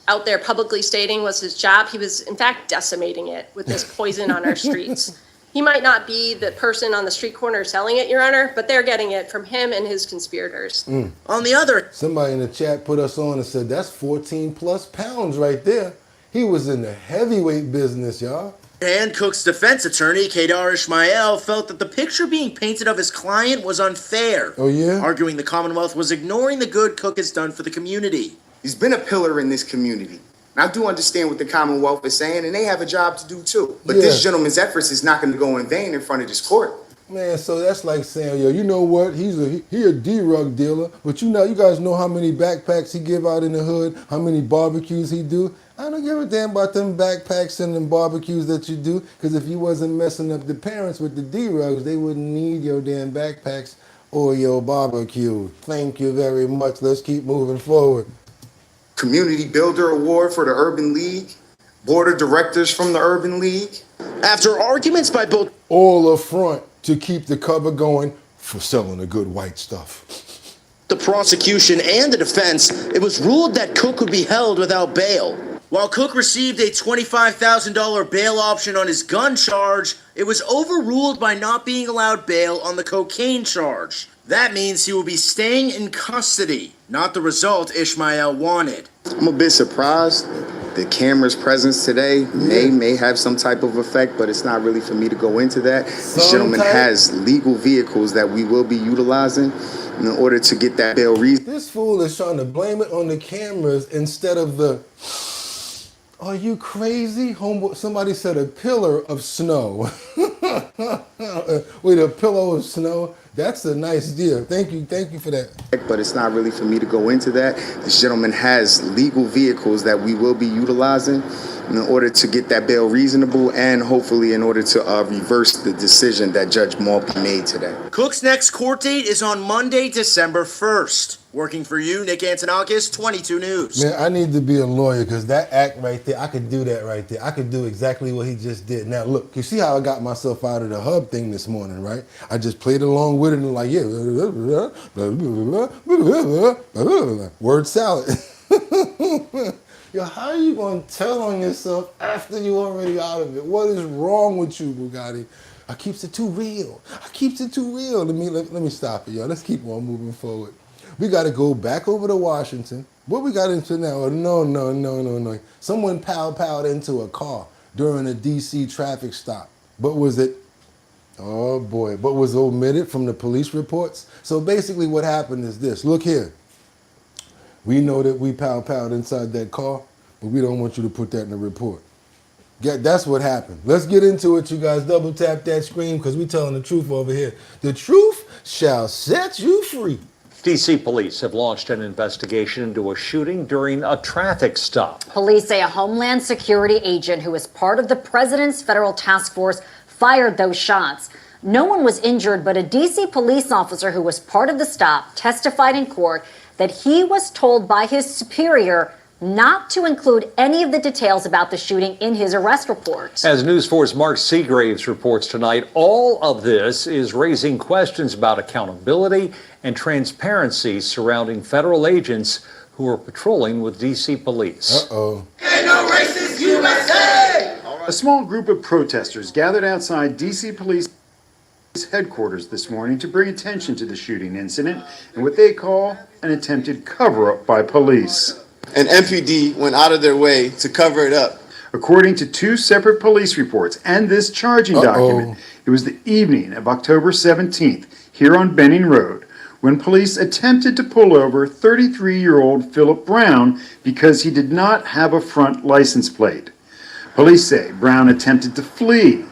out there publicly stating was his job, he was in fact decimating it with this poison on our streets. He might not be the person on the street corner selling it, Your Honor, but they're getting it from him and his conspirators. On the other... Somebody in the chat put us on and said, that's 14+ pounds right there. He was in the heavyweight business, y'all. And Cook's defense attorney, Kedar Ishmael, felt that the picture being painted of his client was unfair. Oh, yeah? Arguing the Commonwealth was ignoring the good Cook has done for the community. He's been a pillar in this community. And I do understand what the Commonwealth is saying, and they have a job to do too. But this gentleman's efforts is not going to go in vain in front of this court. Man, so that's like saying, yo, you know what? He a D-rug dealer, but you guys know how many backpacks he give out in the hood, how many barbecues he do. I don't give a damn about them backpacks and them barbecues that you do, because if you wasn't messing up the parents with the D-rugs, they wouldn't need your damn backpacks or your barbecue. Thank you very much. Let's keep moving forward. Community Builder Award for the Urban League, Board of Directors from the Urban League. After arguments by both... All up front to keep the cover going for selling the good white stuff. The prosecution and the defense, it was ruled that Cook would be held without bail. While Cook received a $25,000 bail option on his gun charge, it was overruled by not being allowed bail on the cocaine charge. That means he will be staying in custody, not the result Ishmael wanted. I'm a bit surprised. The camera's presence today may have some type of effect, but it's not really for me to go into that. This gentleman has legal vehicles that we will be utilizing in order to get that bail reason. This fool is trying to blame it on the cameras instead of the... Are you crazy? Homeboy, somebody said a pillar of snow. With a pillow of snow. That's a nice deal. Thank you for that. But it's not really for me to go into that. This gentleman has legal vehicles that we will be utilizing in order to get that bail reasonable and hopefully in order to reverse the decision that Judge Malky made today. Cook's next court date is on Monday, December 1st. Working for you, Nick Antonakis, 22 News. Man, I need to be a lawyer because that act right there, I could do that right there. I could do exactly what he just did. Now, look, you see how I got myself out of the hub thing this morning, right? I just played along with it and like, yeah, word salad. Yo, how are you going to tell on yourself after you already out of it? What is wrong with you, Boogotti? I keeps it too real. I keeps it too real. Let me stop it, y'all. Let's keep on moving forward. We got to go back over to Washington. What we got into now? Oh, no. Someone powed into a car during a D.C. traffic stop. But was it? Oh, boy. But was omitted from the police reports? So basically what happened is this. Look here. We know that we powed inside that car, but we don't want you to put that in the report. That's what happened. Let's get into it, you guys. Double tap that screen because we telling the truth over here. The truth shall set you free. D.C. police have launched an investigation into a shooting during a traffic stop. Police say a Homeland Security agent who was part of the president's federal task force fired those shots. No one was injured, but a D.C. police officer who was part of the stop testified in court that he was told by his superior not to include any of the details about the shooting in his arrest report. As News 4's Mark Seagraves reports tonight, all of this is raising questions about accountability and transparency surrounding federal agents who are patrolling with D.C. police. Uh-oh. Ain't no racist USA! A small group of protesters gathered outside D.C. police headquarters this morning to bring attention to the shooting incident and what they call an attempted cover-up by police. And MPD went out of their way to cover it up. According to two separate police reports and this charging document, it was the evening of October 17th here on Benning Road when police attempted to pull over 33-year-old Philip Brown because he did not have a front license plate. Police say Brown attempted to flee.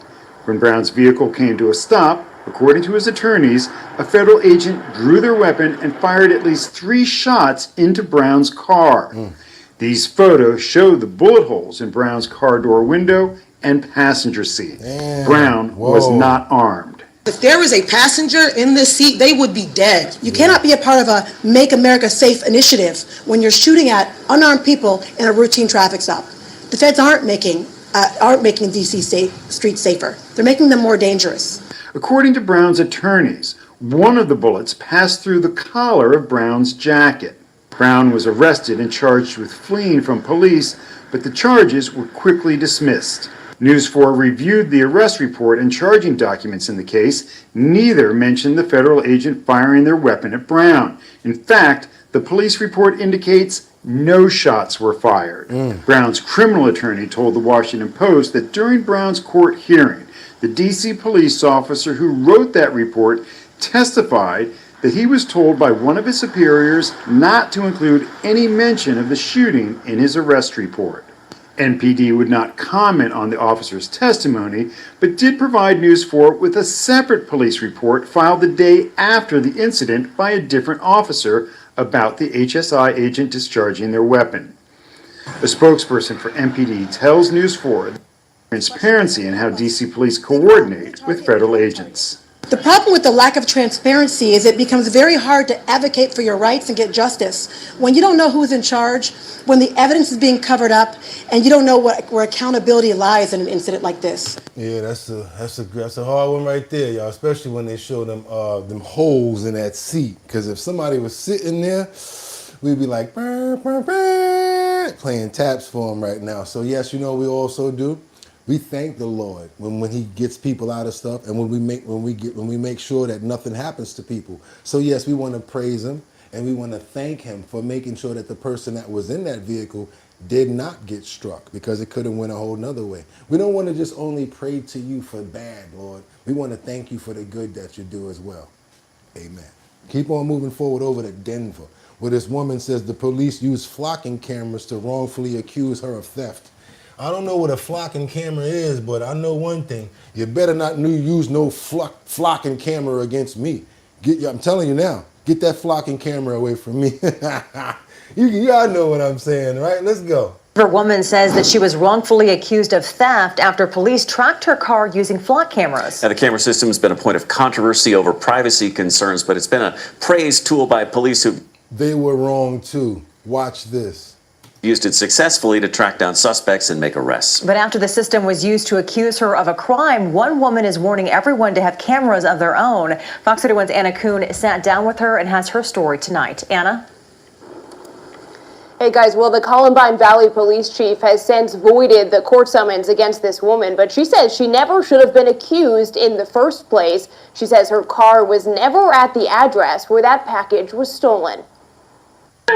When Brown's vehicle came to a stop, according to his attorneys, a federal agent drew their weapon and fired at least 3 shots into Brown's car. These photos show the bullet holes in Brown's car door window and passenger seat. Brown was not armed. If there was a passenger in this seat, they would be dead. You cannot be a part of a Make America Safe initiative when you're shooting at unarmed people in a routine traffic stop. The feds aren't making D.C. streets safer. They're making them more dangerous. According to Brown's attorneys, one of the bullets passed through the collar of Brown's jacket. Brown was arrested and charged with fleeing from police, but the charges were quickly dismissed. News 4 reviewed the arrest report and charging documents in the case. Neither mentioned the federal agent firing their weapon at Brown. In fact, the police report indicates no shots were fired. Brown's criminal attorney told the Washington Post that during Brown's court hearing, the D.C. police officer who wrote that report testified that he was told by one of his superiors not to include any mention of the shooting in his arrest report. NPD would not comment on the officer's testimony, but did provide News 4 with a separate police report filed the day after the incident by a different officer about the HSI agent discharging their weapon. A spokesperson for NPD tells News 4 transparency in how D.C. police coordinate with federal agents. The problem with the lack of transparency is it becomes very hard to advocate for your rights and get justice when you don't know who's in charge, when the evidence is being covered up, and you don't know where accountability lies in an incident like this. Yeah, that's a hard one right there, y'all. Especially when they show them holes in that seat. Because if somebody was sitting there, we'd be like burr, burr, burr, playing taps for them right now. So yes, you know what we also do. We thank the Lord when He gets people out of stuff, and when we make sure that nothing happens to people. So yes, we want to praise Him, and we want to thank Him for making sure that the person that was in that vehicle did not get struck, because it could have went a whole nother way. We don't want to just only pray to You for bad, Lord. We want to thank You for the good that You do as well. Amen. Keep on moving forward over to Denver, where this woman says the police used flocking cameras to wrongfully accuse her of theft. I don't know what a flocking camera is, but I know one thing. You better not use no flocking camera against me. I'm telling you now, get that flocking camera away from me. Y'all know what I'm saying, right? Let's go. The woman says that she was wrongfully accused of theft after police tracked her car using flock cameras. Now, the camera system has been a point of controversy over privacy concerns, but it's been a praised tool by police who... They were wrong too. Watch this. Used it successfully to track down suspects and make arrests. But after the system was used to accuse her of a crime, one woman is warning everyone to have cameras of their own. Fox 31's Anna Kuhn sat down with her and has her story tonight. Anna? Hey guys, well, the Columbine Valley Police Chief has since voided the court summons against this woman, but she says she never should have been accused in the first place. She says her car was never at the address where that package was stolen.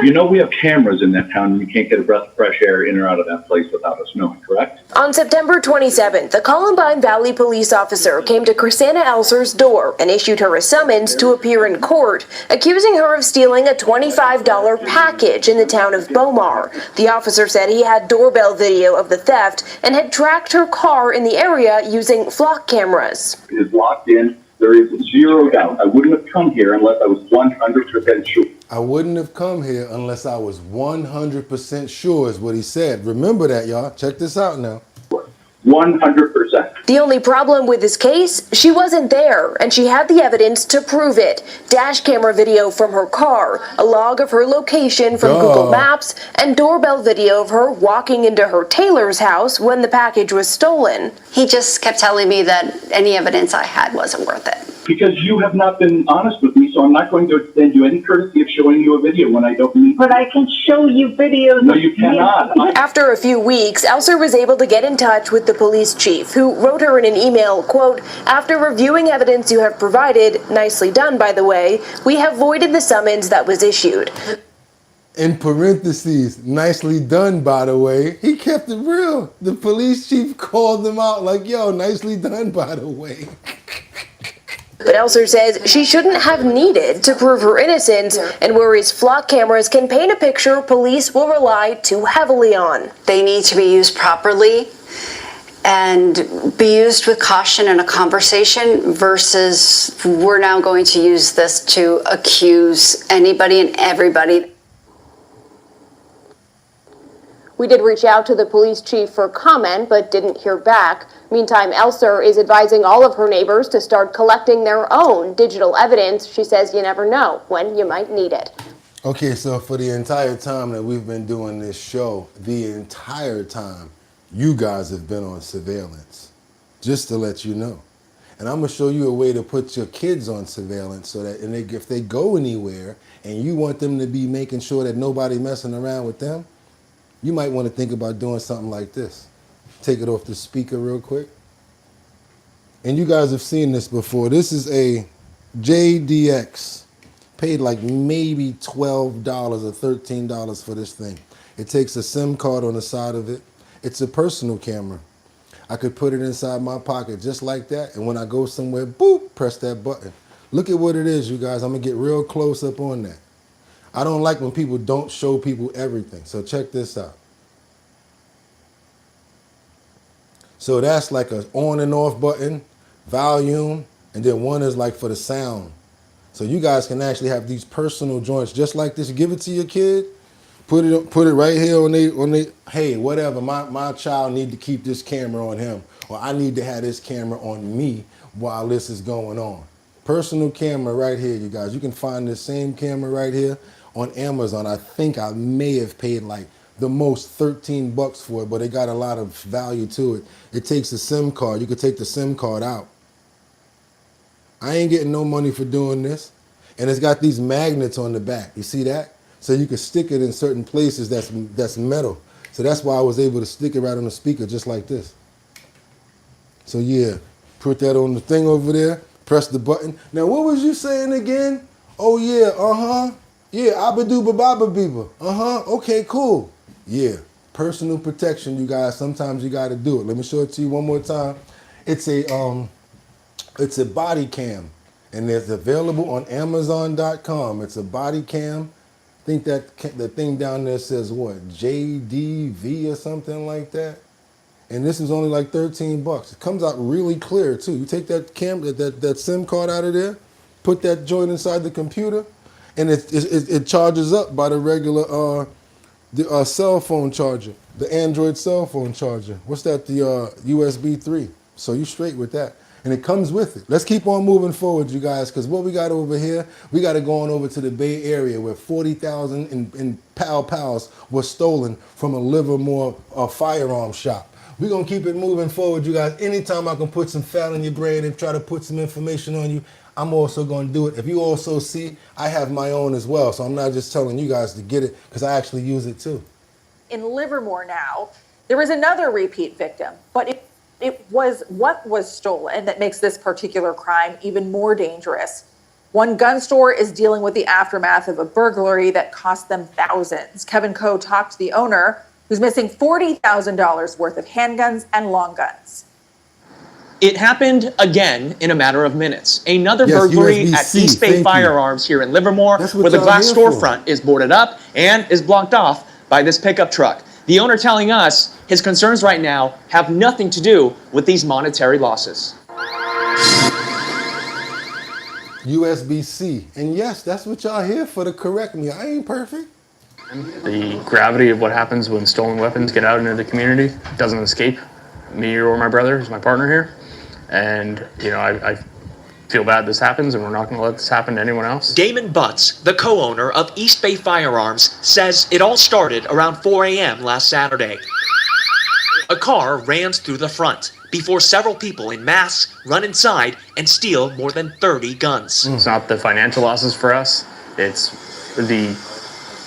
You know we have cameras in that town and you can't get a breath of fresh air in or out of that place without us knowing, correct? On September 27th, the Columbine Valley police officer came to Chrisanna Elser's door and issued her a summons to appear in court, accusing her of stealing a $25 package in the town of Bomar. The officer said he had doorbell video of the theft and had tracked her car in the area using flock cameras. It is locked in. There is zero doubt. I wouldn't have come here unless I was 100% sure. I wouldn't have come here unless I was 100% sure is what he said. Remember that, y'all. Check this out now. 100%. The only problem with this case, she wasn't there, and she had the evidence to prove it. Dash camera video from her car, a log of her location from Google Maps, and doorbell video of her walking into her tailor's house when the package was stolen. He just kept telling me that any evidence I had wasn't worth it. Because you have not been honest with me, so I'm not going to extend you any courtesy of showing you a video when I don't need. But I can show you videos. No, you cannot. After a few weeks, Elser was able to get in touch with the police chief, who wrote her in an email, quote, "After reviewing evidence you have provided, nicely done by the way, we have voided the summons that was issued." In parentheses, nicely done, by the way. He kept it real. The police chief called them out like, yo, nicely done, by the way. But Elser says she shouldn't have needed to prove her innocence and worries flock cameras can paint a picture police will rely too heavily on. They need to be used properly and be used with caution in a conversation versus we're now going to use this to accuse anybody and everybody. We did reach out to the police chief for comment, but didn't hear back. Meantime, Elser is advising all of her neighbors to start collecting their own digital evidence. She says you never know when you might need it. Okay, so for the entire time that we've been doing this show, the entire time, you guys have been on surveillance, just to let you know. And I'm going to show you a way to put your kids on surveillance so that if they go anywhere and you want them to be making sure that nobody messing around with them, you might want to think about doing something like this. Take it off the speaker real quick. And you guys have seen this before. This is a JDX. Paid like maybe $12 or $13 for this thing. It takes a SIM card on the side of it. It's a personal camera. I could put it inside my pocket just like that. And when I go somewhere, boop, press that button. Look at what it is, you guys. I'm going to get real close up on that. I don't like when people don't show people everything. So check this out. So that's like an on and off button, volume, and then one is like for the sound. So you guys can actually have these personal joints just like this. Give it to your kid. Put it right here on they, hey, whatever, my child need to keep this camera on him, or I need to have this camera on me while this is going on. Personal camera right here, you guys. You can find this same camera right here on Amazon. I think I may have paid like the most $13 for it, but it got a lot of value to it. It takes a SIM card. You could take the SIM card out. I ain't getting no money for doing this. And it's got these magnets on the back. You see that? So you can stick it in certain places that's metal. So that's why I was able to stick it right on the speaker just like this. So yeah, put that on the thing over there, press the button. Now what was you saying again? Oh yeah, yeah, abba-dooba-baba-beeba. Okay, cool. Yeah, personal protection, you guys. Sometimes you got to do it. Let me show it to you one more time. It's a body cam, and it's available on Amazon.com. It's a body cam. I think that the thing down there says what? JDV or something like that. And this is only like $13. It comes out really clear too. You take that camera, that SIM card out of there, put that joint inside the computer, and it charges up by the regular the cell phone charger, the Android cell phone charger. What's that? The USB 3. So you straight with that. And it comes with it. Let's keep on moving forward, you guys, because what we got over here, we got to go on over to the Bay Area where 40,000 in pals was stolen from a Livermore firearm shop. We're going to keep it moving forward, you guys. Anytime I can put some fat on your brain and try to put some information on you, I'm also going to do it. If you also see, I have my own as well. So I'm not just telling you guys to get it because I actually use it too. In Livermore now, there is another repeat victim, but it was what was stolen that makes this particular crime even more dangerous. One gun store is dealing with the aftermath of a burglary that cost them thousands. Kevin Coe talked to the owner, who's missing $40,000 worth of handguns and long guns. It happened again in a matter of minutes. Another burglary USBC, at East Bay Firearms here in Livermore, where the glass storefront is boarded up and is blocked off by this pickup truck. The owner telling us his concerns right now have nothing to do with these monetary losses. USBC. And yes, that's what y'all here for, to correct me. I ain't perfect. The gravity of what happens when stolen weapons get out into the community doesn't escape me or my brother, who's my partner here. And, you know, I feel bad this happens, and we're not going to let this happen to anyone else. Damon Butts, the co-owner of East Bay Firearms, says it all started around 4 a.m. last Saturday. A car rams through the front before several people in masks run inside and steal more than 30 guns. It's not the financial losses for us. It's the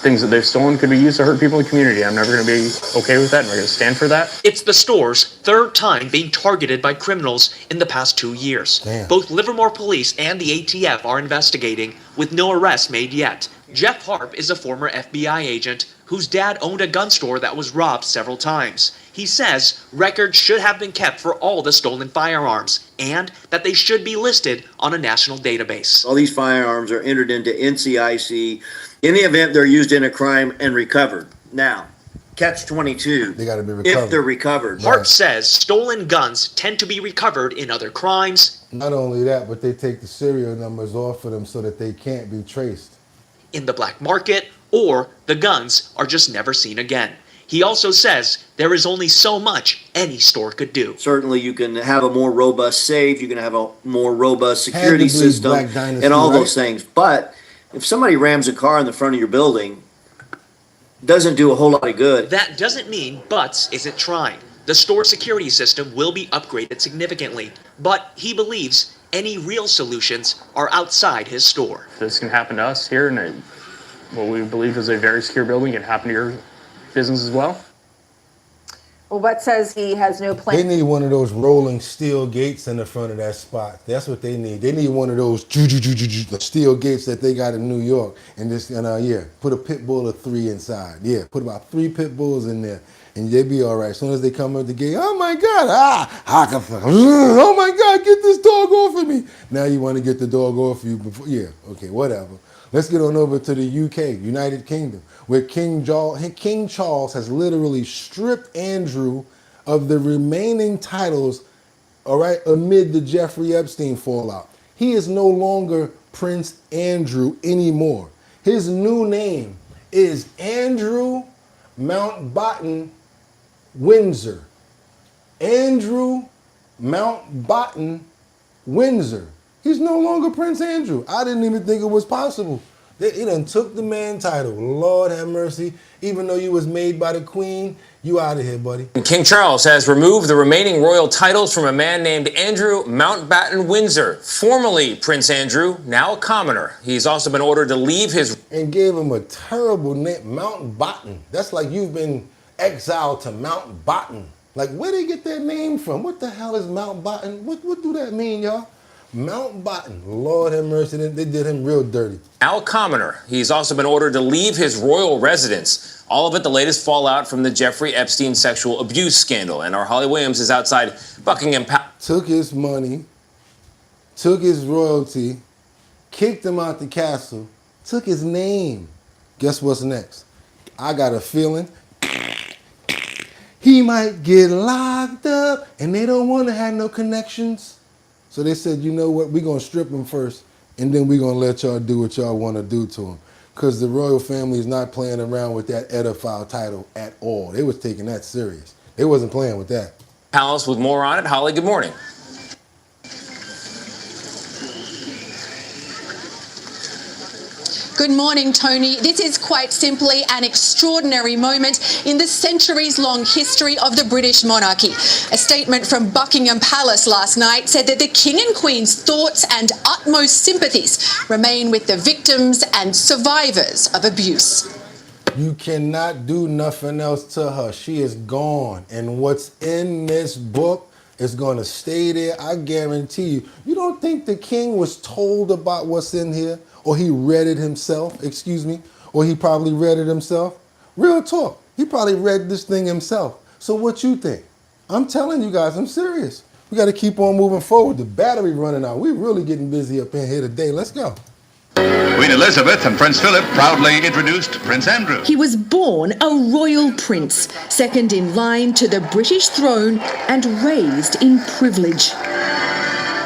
things that they've stolen could be used to hurt people in the community. I'm never going to be okay with that, and we're going to stand for that. It's the store's third time being targeted by criminals in the past 2 years. Damn. Both Livermore Police and the ATF are investigating, with no arrests made yet. Jeff Harp is a former FBI agent whose dad owned a gun store that was robbed several times. He says records should have been kept for all the stolen firearms and that they should be listed on a national database. All these firearms are entered into NCIC in the event they're used in a crime and recovered. Now, catch-22. They got to be recovered. If they're recovered. Harp says stolen guns tend to be recovered in other crimes. Not only that, but they take the serial numbers off of them so that they can't be traced. In the black market, or the guns are just never seen again. He also says there is only so much any store could do. Certainly you can have a more robust safe, you can have a more robust security system, and all those things. But if somebody rams a car in the front of your building, doesn't do a whole lot of good. That doesn't mean Butts isn't trying. The store security system will be upgraded significantly, but he believes any real solutions are outside his store. This can happen to us here, and what we believe is a very secure building can happen to your business as well. Well, Butts says he has no plan. They need one of those rolling steel gates in the front of that spot. That's what they need. They need one of those steel gates that they got in New York. And put a pit bull of 3 inside. Yeah, put about 3 pit bulls in there, and they be all right. As soon as they come out the gate, oh my God, oh my God, get this dog off of me. Now you want to get the dog off you before, okay, whatever. Let's get on over to the UK, United Kingdom, where King Charles has literally stripped Andrew of the remaining titles, all right, amid the Jeffrey Epstein fallout. He is no longer Prince Andrew anymore. His new name is Andrew Mountbatten Windsor. Andrew Mountbatten Windsor. He's no longer Prince Andrew. I didn't even think it was possible. They done took the man title. Lord have mercy. Even though you was made by the Queen, you out of here, buddy. King Charles has removed the remaining royal titles from a man named Andrew Mountbatten Windsor, formerly Prince Andrew, now a commoner. He's also been ordered to leave his... And gave him a terrible name, Mountbatten. That's like you've been exiled to Mountbatten. Like, where did they get that name from? What the hell is Mountbatten? What do that mean, y'all? Mountbatten, Lord have mercy, they did him real dirty. Now a commoner. He's also been ordered to leave his royal residence. All of it the latest fallout from the Jeffrey Epstein sexual abuse scandal. And our Holly Williams is outside Buckingham Palace. Took his money, took his royalty, kicked him out the castle, took his name. Guess what's next? I got a feeling he might get locked up, and they don't want to have no connections. So they said, you know what, we're going to strip him first, and then we're going to let y'all do what y'all want to do to him. Because the royal family is not playing around with that pedophile title at all. They was taking that serious. They wasn't playing with that. Palace with more on it. Holly, good morning. Good morning, Tony. This is quite simply an extraordinary moment in the centuries-long history of the British monarchy. A statement from Buckingham Palace last night said that the King and Queen's thoughts and utmost sympathies remain with the victims and survivors of abuse. You cannot do nothing else to her. She is gone. And what's in this book is going to stay there. I guarantee you. You don't think the king was told about what's in here? Or he read it himself, excuse me? Or he probably read it himself? Real talk. He probably read this thing himself. So what you think? I'm telling you guys, I'm serious. We got to keep on moving forward. The battery running out. We're really getting busy up in here today. Let's go. Queen Elizabeth and Prince Philip proudly introduced Prince Andrew. He was born a royal prince, second in line to the British throne and raised in privilege.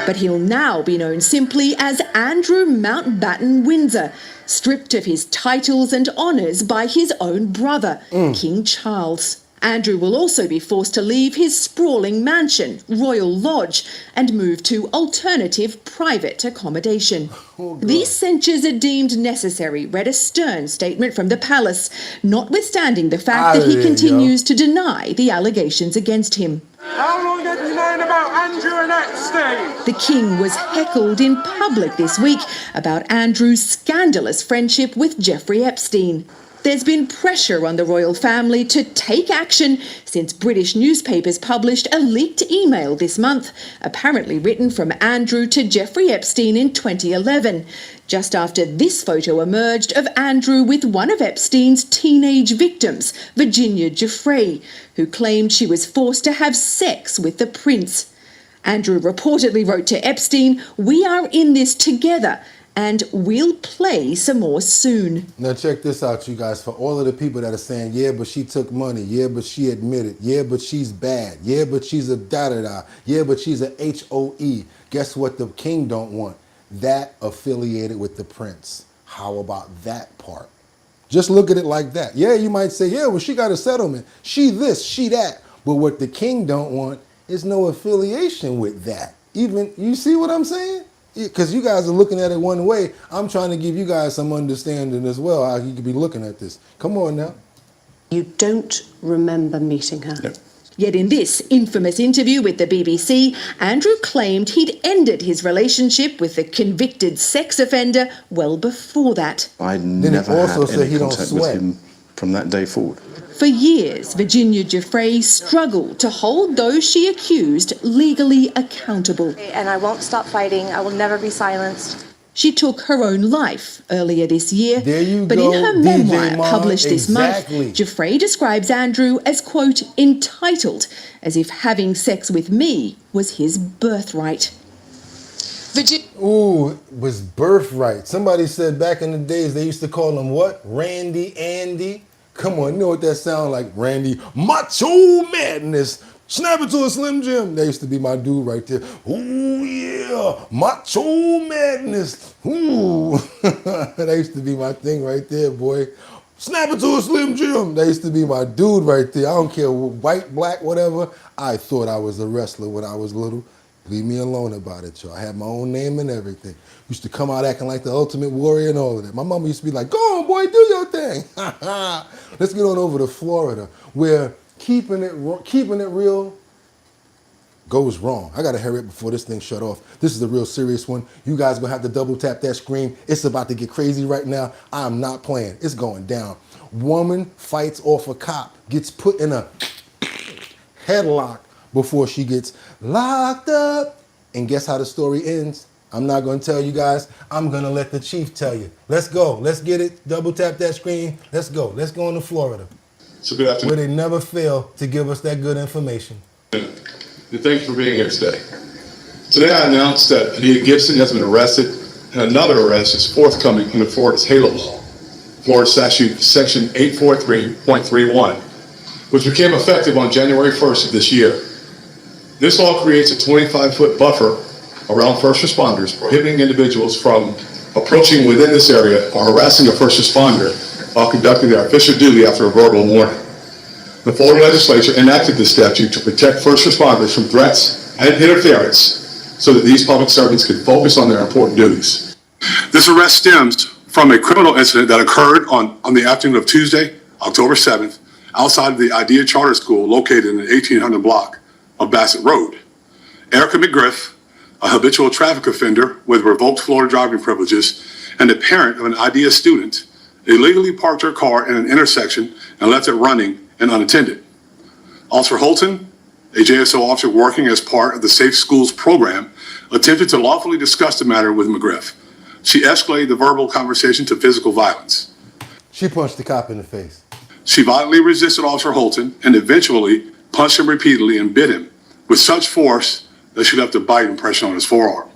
But he'll now be known simply as Andrew Mountbatten Windsor, stripped of his titles and honours by his own brother, King Charles. Andrew will also be forced to leave his sprawling mansion, Royal Lodge, and move to alternative private accommodation. These censures are deemed necessary, read a stern statement from the palace, notwithstanding the fact that he continues to deny the allegations against him. How long have you known about Andrew and Epstein? The king was heckled in public this week about Andrew's scandalous friendship with Jeffrey Epstein. There's been pressure on the royal family to take action since British newspapers published a leaked email this month, apparently written from Andrew to Jeffrey Epstein in 2011, just after this photo emerged of Andrew with one of Epstein's teenage victims, Virginia Giuffre, who claimed she was forced to have sex with the prince. Andrew reportedly wrote to Epstein, "We are in this together, and we'll play some more soon." Now check this out, you guys. For all of the people that are saying, yeah, but she took money. Yeah, but she admitted. Yeah, but she's bad. Yeah, but she's a da-da-da. Yeah, but she's a HOE. Guess what the king don't want? That affiliated with the prince. How about that part? Just look at it like that. Yeah, you might say, yeah, well, she got a settlement. She this, she that. But what the king don't want is no affiliation with that. Even, you see what I'm saying? Because you guys are looking at it one way. I'm trying to give you guys some understanding as well, how you could be looking at this. Come on now. You don't remember meeting her? No. Yet in this infamous interview with the BBC, Andrew claimed he'd ended his relationship with the convicted sex offender well before that. I never had any contact with him from that day forward. For years, Virginia Giuffre struggled to hold those she accused legally accountable. And I won't stop fighting. I will never be silenced. She took her own life earlier this year. There you but go, in her DJ memoir Mom, published this month, Giuffre describes Andrew as, quote, entitled, as if having sex with me was his birthright. Ooh, it was birthright. Somebody said back in the days they used to call him what? Randy Andy? Come on, you know what that sound like? Randy Macho Madness. Snap it to a Slim Jim. That used to be my dude right there. Ooh, yeah. Macho Madness. Ooh. That used to be my thing right there, boy. Snap it to a Slim Jim. That used to be my dude right there. I don't care, white, black, whatever. I thought I was a wrestler when I was little. Leave me alone about it, y'all. I had my own name and everything. Used to come out acting like the Ultimate Warrior and all of that. My mama used to be like, go on, boy, do your thing. Let's get on over to Florida, where keeping it real goes wrong. I got to hurry up before this thing shut off. This is a real serious one. You guys going to have to double tap that screen. It's about to get crazy right now. I'm not playing. It's going down. Woman fights off a cop, gets put in a headlock before she gets locked up. And guess how the story ends? I'm not going to tell you guys. I'm going to let the chief tell you. Let's go. Let's get it. Double tap that screen. Let's go. Let's go into Florida. So good afternoon. Where they never fail to give us that good information. And thank you for being here today. Today I announced that Anita Gibson has been arrested, and another arrest is forthcoming under Florida's HALO law, Florida Statute Section 843.31, which became effective on January 1st of this year. This law creates a 25-foot buffer around first responders, prohibiting individuals from approaching within this area or harassing a first responder while conducting their official duty after a verbal warning. The Florida legislature enacted this statute to protect first responders from threats and interference so that these public servants could focus on their important duties. This arrest stems from a criminal incident that occurred on the afternoon of Tuesday, October 7th, outside of the IDEA Charter School located in the 1800 block of Bassett Road. Erica McGriff, a habitual traffic offender with revoked Florida driving privileges and the parent of an IDEA student, illegally parked her car in an intersection and left it running and unattended. Officer Holton, a JSO officer working as part of the Safe Schools program, attempted to lawfully discuss the matter with McGriff. She escalated the verbal conversation to physical violence. She punched the cop in the face. She violently resisted Officer Holton and eventually punched him repeatedly and bit him with such force that she left a bite impression on his forearm.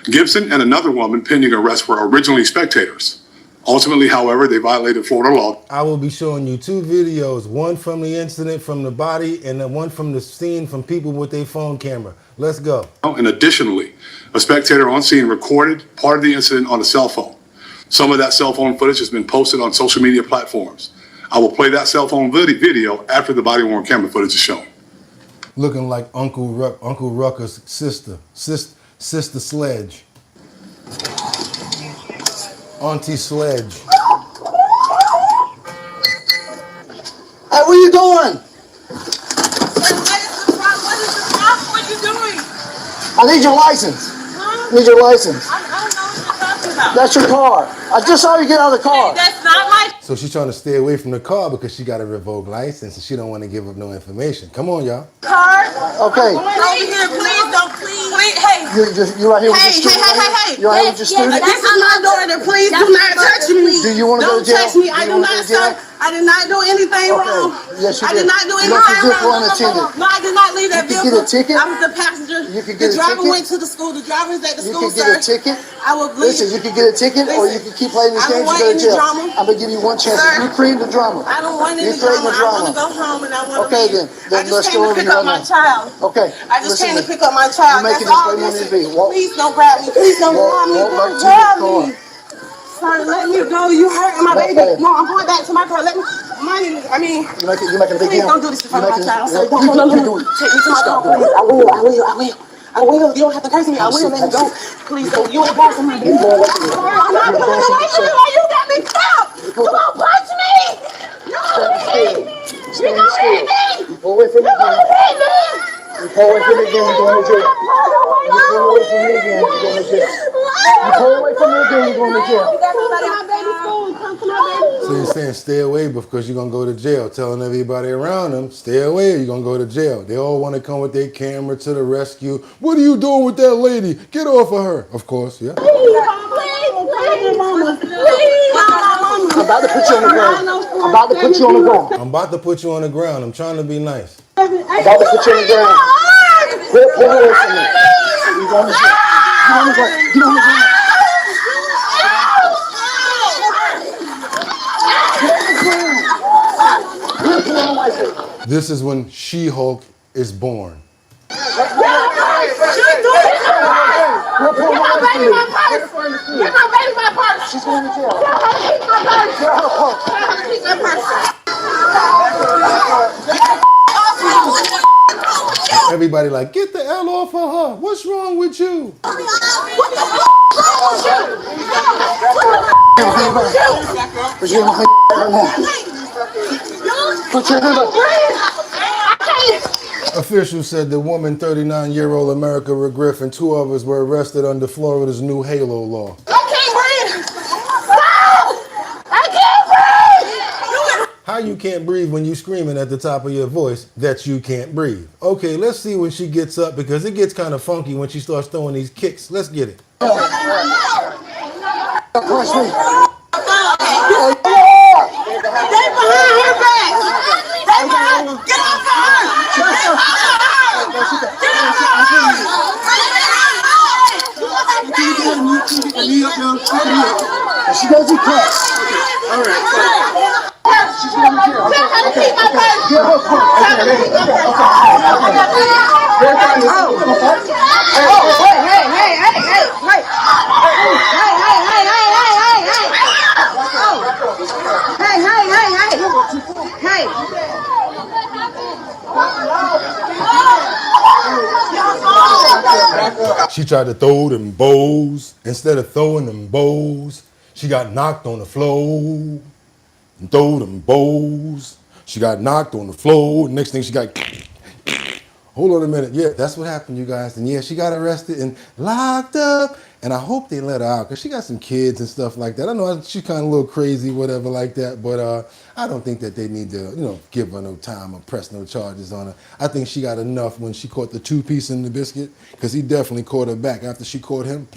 Gibson and another woman pending arrest were originally spectators. Ultimately, however, they violated Florida law. I will be showing you 2 videos, one from the incident from the body and then one from the scene from people with their phone camera. Let's go. And additionally, a spectator on scene recorded part of the incident on a cell phone. Some of that cell phone footage has been posted on social media platforms. I will play that cell phone video after the body-worn camera footage is shown. Looking like Uncle Rucker's sister Sledge. Auntie Sledge. Hey, what are you doing? What are you doing? I need your license. Huh? I need your license. I don't know what you're talking about. That's your car. I just saw you get out of the car. Hey, that's not my So she's trying to stay away from the car because she got a revoked license and she don't want to give up no information. Come on, y'all. car. Okay. Over here, please don't, please. Hey. You right here with your student? Hey. You right here with your student? This is my daughter. Please do not touch me. Do you want to go to jail? Don't touch me. I do not, sir. I did not do anything wrong. Yes, you I did. did not do You anything left your vehicle wrong. unattended. No, I did not leave that You vehicle. could get a ticket. I was the passenger. You could get the a driver ticket. went to the school. The driver's at the You school, can get a sir. ticket. I will leave. Listen, you can get a ticket or you can keep playing this I game don't and want go to any jail. drama. I'm going to give you one chance. Sir. You create the drama. I don't want any You create drama. the I want drama. to go home and I want to Okay, leave. then I let's just go came to over pick here up right my now. child. Okay. I just listen came to here. pick up my child. You're making That's all. this way more Listen, than it be. Walk- please don't grab me. Please don't grab me. walk back Don't to your grab car. me. Sir, let me go. You hurting my baby. Okay. No, I'm going back to my car. Let me. You're making a big Please deal. don't do this in front of my child. Sir, You don't. No. Take me to my car, please. I will. You don't have to curse me. I will. Let me go. Please don't. You ain't bossing my baby. I'm not going away from you. You got me stopped. You won't punch me. You gonna hit me. You gonna hit me. You pull away from me again. You pull away from me again, you're going to jail. You pull away from me again, you're going to jail. You pull away from me again, you're going to jail. So you're saying stay away because you're going to go to jail. Telling everybody around them, stay away or you're going to go to jail. They all want to come with their camera to the rescue. What are you doing with that lady? Get off of her. Of course, yeah. I'm about to put you on the ground. I'm about to put you on the ground. I'm about to put you on the ground. I'm trying to be nice. I'm about to put you on the ground. Pull away from me. You're on the ground. Get on the ground. Get on the ground. This is when She-Hulk is born. She's going to jail. Everybody like, get the L off of her. What's wrong with you? Put your hand up right now. Put your hand up. Officials said the woman, 39-year-old America McGriff, and 2 others were arrested under Florida's new HALO law. How you can't breathe when you screaming at the top of your voice that you can't breathe? Okay, let's see when she gets up because it gets kind of funky when she starts throwing these kicks. Let's get it. She goes to class. All right. She's going to jail. Okay. Get her purse. She tried to throw them bows. Instead of throwing them bows, She got knocked on the floor and throw them bowls. She got knocked on the floor. Next thing she got, hold on a minute. Yeah, that's what happened, you guys. And yeah, she got arrested and locked up. And I hope they let her out because she got some kids and stuff like that. I know she's kind of a little crazy, whatever like that. But I don't think that they need to, give her no time or press no charges on her. I think she got enough when she caught the 2-piece in the biscuit because he definitely caught her back after she caught him.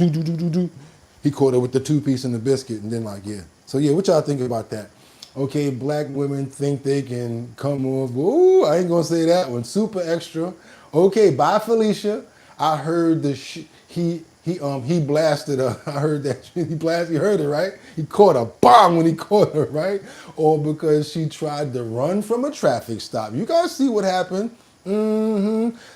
He caught her with the 2-piece in the biscuit and then yeah. So yeah, what y'all think about that? Okay, black women think they can come off. Ooh, I ain't gonna say that one. Super extra. Okay, bye Felicia. I heard he blasted her. I heard that he heard it, right? He caught a bomb when he caught her, right? Or because she tried to run from a traffic stop. You guys see what happened?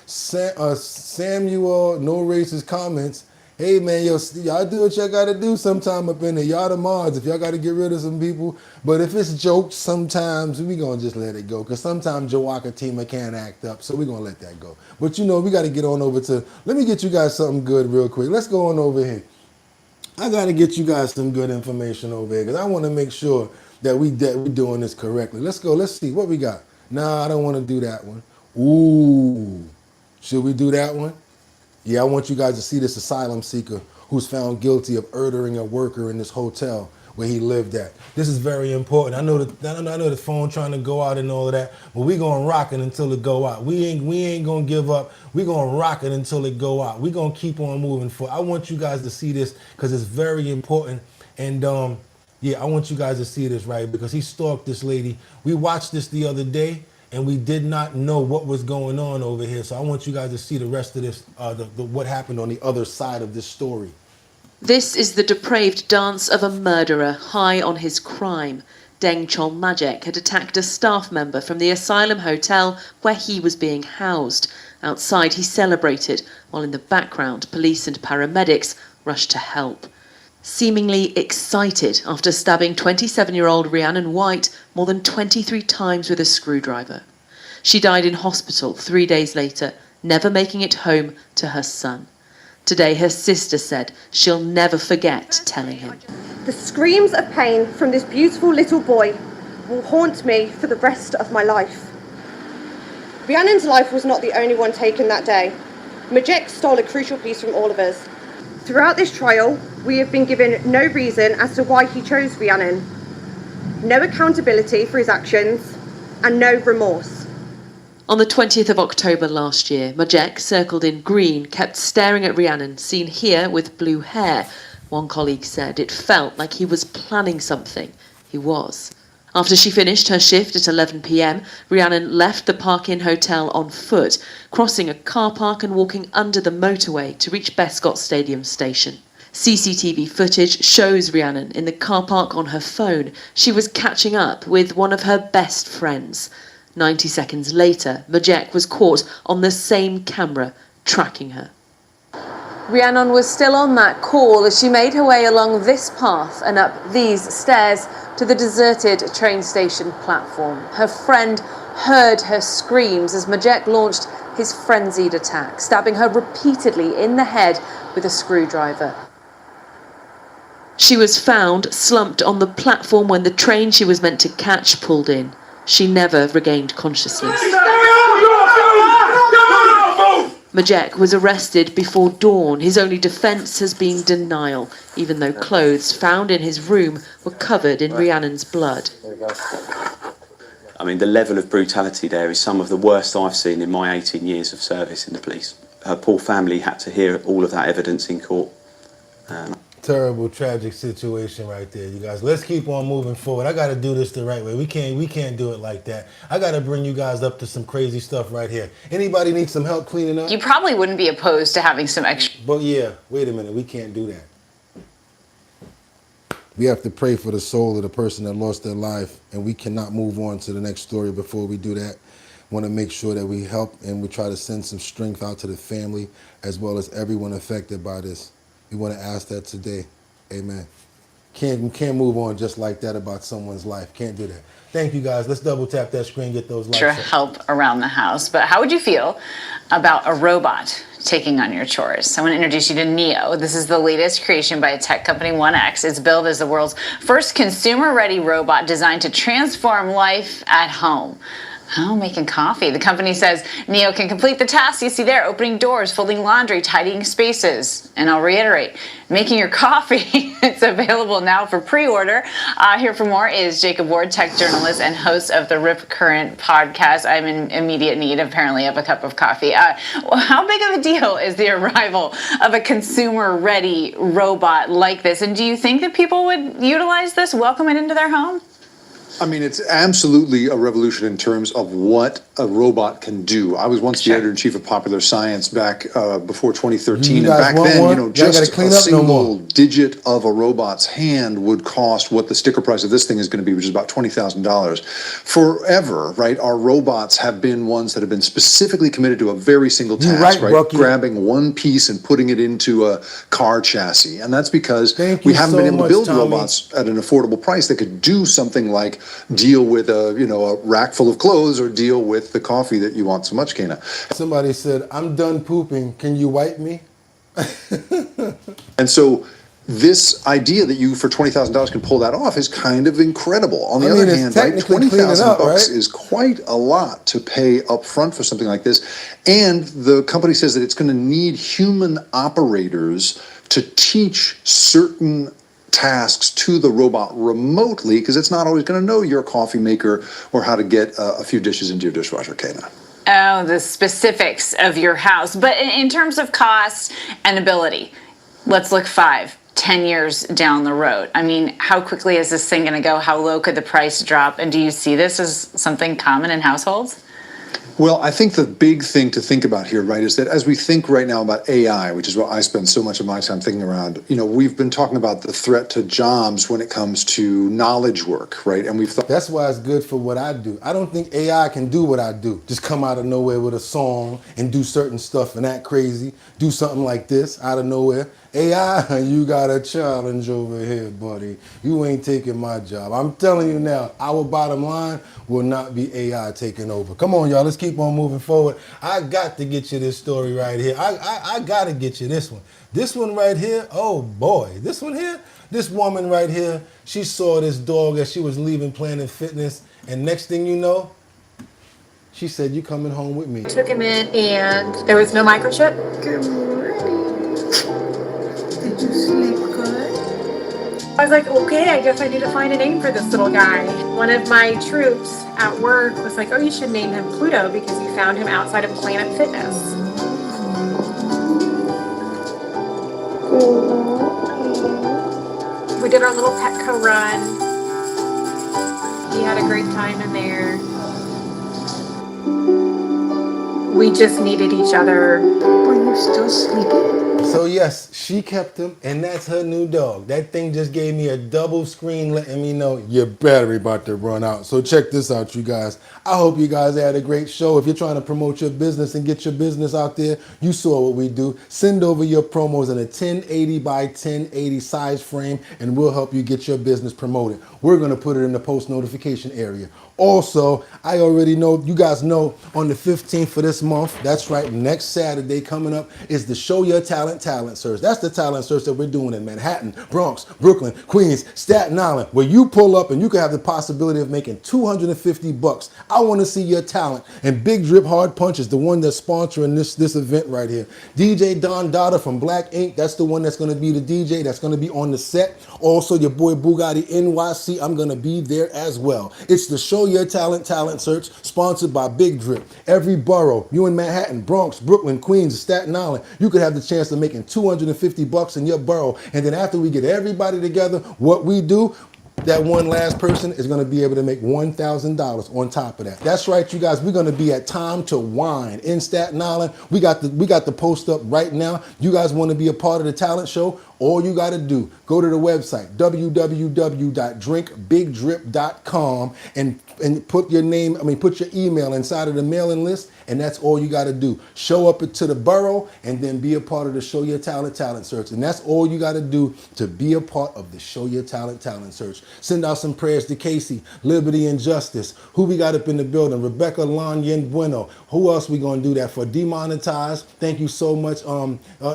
Samuel, no racist comments. Hey man, y'all do what y'all gotta do sometime up in there. Y'all the mods if y'all gotta get rid of some people. But if it's jokes, sometimes we gonna just let it go. Cause sometimes Joakatima can't act up, so we gonna let that go. But we gotta get on over to, let me get you guys something good real quick. Let's go on over here. I gotta get you guys some good information over here, cause I wanna make sure that we doing this correctly. Let's go, let's see what we got. Nah, I don't wanna do that one. Ooh, should we do that one? Yeah, I want you guys to see this asylum seeker who's found guilty of murdering a worker in this hotel where he lived at. This is very important. I know the phone trying to go out and all of that, but we gonna rock it until it go out. We ain't gonna give up. We gonna rock it until it go out. We gonna keep on moving forward. I want you guys to see this because it's very important. And yeah, I want you guys to see this, right? Because he stalked this lady. We watched this the other day. And we did not know what was going on over here. So I want you guys to see the rest of this, what happened on the other side of this story. This is the depraved dance of a murderer high on his crime. Deng Chol Majek had attacked a staff member from the asylum hotel where he was being housed. Outside, he celebrated, while in the background, police and paramedics rushed to help. Seemingly excited after stabbing 27-year-old Rhiannon White more than 23 times with a screwdriver. She died in hospital 3 days later, never making it home to her son. Today, her sister said she'll never forget telling him. The screams of pain from this beautiful little boy will haunt me for the rest of my life. Rhiannon's life was not the only one taken that day. Majek stole a crucial piece from all of us. Throughout this trial, we have been given no reason as to why he chose Rhiannon, no accountability for his actions, and no remorse. On the 20th of October last year, Majek, circled in green, kept staring at Rhiannon, seen here with blue hair. One colleague said it felt like he was planning something. He was. After she finished her shift at 11 p.m, Rhiannon left the Park-In Hotel on foot, crossing a car park and walking under the motorway to reach Bescott Stadium station. CCTV footage shows Rhiannon in the car park on her phone. She was catching up with one of her best friends. 90 seconds later, Majek was caught on the same camera, tracking her. Rhiannon was still on that call as she made her way along this path and up these stairs to the deserted train station platform. Her friend heard her screams as Majek launched his frenzied attack, stabbing her repeatedly in the head with a screwdriver. She was found slumped on the platform when the train she was meant to catch pulled in. She never regained consciousness. Majek was arrested before dawn. His only defence has been denial, even though clothes found in his room were covered in Rhiannon's blood. I mean, the level of brutality there is some of the worst I've seen in my 18 years of service in the police. Her poor family had to hear all of that evidence in court. Terrible, tragic situation right there, you guys. Let's keep on moving forward. I got to do this the right way. We can't do it like that. I got to bring you guys up to some crazy stuff right here. Anybody need some help cleaning up? You probably wouldn't be opposed to having some extra. But yeah, wait a minute. We can't do that. We have to pray for the soul of the person that lost their life, and we cannot move on to the next story before we do that. Want to make sure that we help and we try to send some strength out to the family as well as everyone affected by this. We want to ask that today. Amen. Can't move on just like that about someone's life. Can't do that. Thank you guys. Let's double tap that screen, get those likes up. Help around the house. But how would you feel about a robot taking on your chores? I want to introduce you to Neo. This is the latest creation by tech company 1X. It's billed as the world's first consumer-ready robot designed to transform life at home. Oh, making coffee. The company says Neo can complete the tasks you see there, opening doors, folding laundry, tidying spaces. And I'll reiterate, making your coffee. It's available now for pre-order. Here for more is Jacob Ward, tech journalist and host of the Rip Current podcast. I'm in immediate need, apparently, of a cup of coffee. How big of a deal is the arrival of a consumer-ready robot like this? And do you think that people would utilize this, welcome it into their home? I mean, it's absolutely a revolution in terms of what a robot can do. I was once the editor-in-chief of Popular Science back before 2013, and back then, just a single digit of a robot's hand would cost what the sticker price of this thing is going to be, which is about $20,000. Forever, right, our robots have been ones that have been specifically committed to a very single task, right? Grabbing one piece and putting it into a car chassis. And that's because we haven't been able to build robots at an affordable price that could do something like deal with a rack full of clothes or deal with the coffee that you want so much, Kana. Somebody said, I'm done pooping. Can you wipe me? And so this idea that you for $20,000 can pull that off is kind of incredible. On the other hand, right, $20,000 is quite a lot to pay up front for something like this. And the company says that it's going to need human operators to teach certain tasks to the robot remotely, because it's not always going to know you're a coffee maker or how to get a few dishes into your dishwasher, Kana. Oh, the specifics of your house. But in terms of cost and ability, let's look 5-10 years down the road. I mean, how quickly is this thing going to go? How low could the price drop? And do you see this as something common in households? Well, I think the big thing to think about here, right, is that as we think right now about AI, which is what I spend so much of my time thinking around, we've been talking about the threat to jobs when it comes to knowledge work, right? And we've thought that's why it's good for what I do. I don't think AI can do what I do. Just come out of nowhere with a song and do certain stuff and act crazy, do something like this out of nowhere. AI, you got a challenge over here, buddy. You ain't taking my job. I'm telling you now, our bottom line will not be AI taking over. Come on, y'all, let's keep on moving forward. I got to get you this story right here. I got to get you this one. This one right here, oh boy. This one here, this woman right here, she saw this dog as she was leaving Planet Fitness, and next thing you know, she said, you coming home with me. Took him in and there was no microchip. Good morning. Did you sleep good? I was like, okay, I guess I need to find a name for this little guy. One of my troops at work was like, oh, you should name him Pluto because you found him outside of Planet Fitness. We did our little Petco run. He had a great time in there. We just needed each other. Are you still sleeping? So yes, she kept him, and that's her new dog. That thing just gave me a double screen letting me know your battery about to run out. So check this out, you guys. I hope you guys had a great show. If you're trying to promote your business and get your business out there, you saw what we do. Send over your promos in a 1080 by 1080 size frame, and we'll help you get your business promoted. We're going to put it in the post notification area. Also, I already know, you guys know, on the 15th for this month, that's right, next Saturday coming up, is the Show Your Talent Search. That's the talent search that we're doing in Manhattan, Bronx, Brooklyn, Queens, Staten Island, where you pull up and you can have the possibility of making $250. I want to see your talent. And Big Drip Hard Punch is the one that's sponsoring this event right here. DJ Don Dada from Black Ink, that's the one that's going to be the DJ, that's going to be on the set. Also, your boy BOOGOTTINYC, I'm going to be there as well. It's the Show Your Talent Search, sponsored by Big Drip. Every borough, you in Manhattan, Bronx, Brooklyn, Queens, Staten Island, you could have the chance of making $250 in your borough. And then after we get everybody together, what we do, that one last person is going to be able to make $1,000 on top of that. That's right, you guys. We're going to be at Time to Wine in Staten Island. We got the post up right now. You guys want to be a part of the talent show? All you got to do, go to the website, www.drinkbigdrip.com, and put your name, put your email inside of the mailing list, and that's all you got to do. Show up to the borough and then be a part of the Show Your Talent Search. And that's all you got to do to be a part of the Show Your Talent Search. Send out some prayers to Casey, Liberty and Justice. Who we got up in the building? Rebecca Lanyen Bueno. Who else we going to do that for? Demonetized. Thank you so much,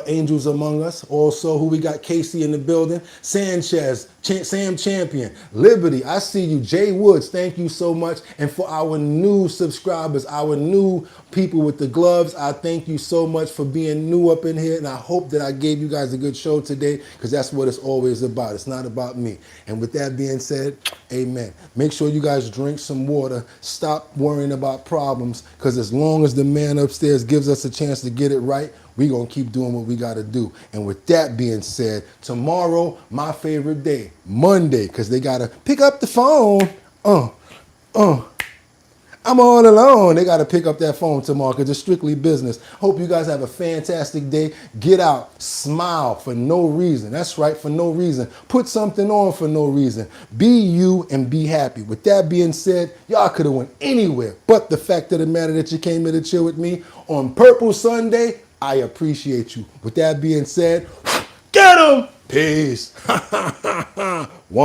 Angels Among Us. Also, who we got? Casey in the building. Sanchez, Sam Champion, Liberty. I see you. Jay Woods, thank you so much. And for our new subscribers, our new people with the gloves, I thank you so much for being new up in here. And I hope that I gave you guys a good show today, because that's what it's always about. It's not about me. And with that being said, amen. Make sure you guys drink some water. Stop worrying about problems, because as long as the man upstairs gives us a chance to get it right, we're going to keep doing what we got to do. And with that being said, tomorrow, my favorite day, Monday, because they got to pick up the phone. I'm all alone. They got to pick up that phone tomorrow because it's strictly business. Hope you guys have a fantastic day. Get out. Smile for no reason. That's right, for no reason. Put something on for no reason. Be you and be happy. With that being said, y'all could have went anywhere, but the fact of the matter that you came here to chill with me on Purple Sunday, I appreciate you. With that being said, get 'em. Peace.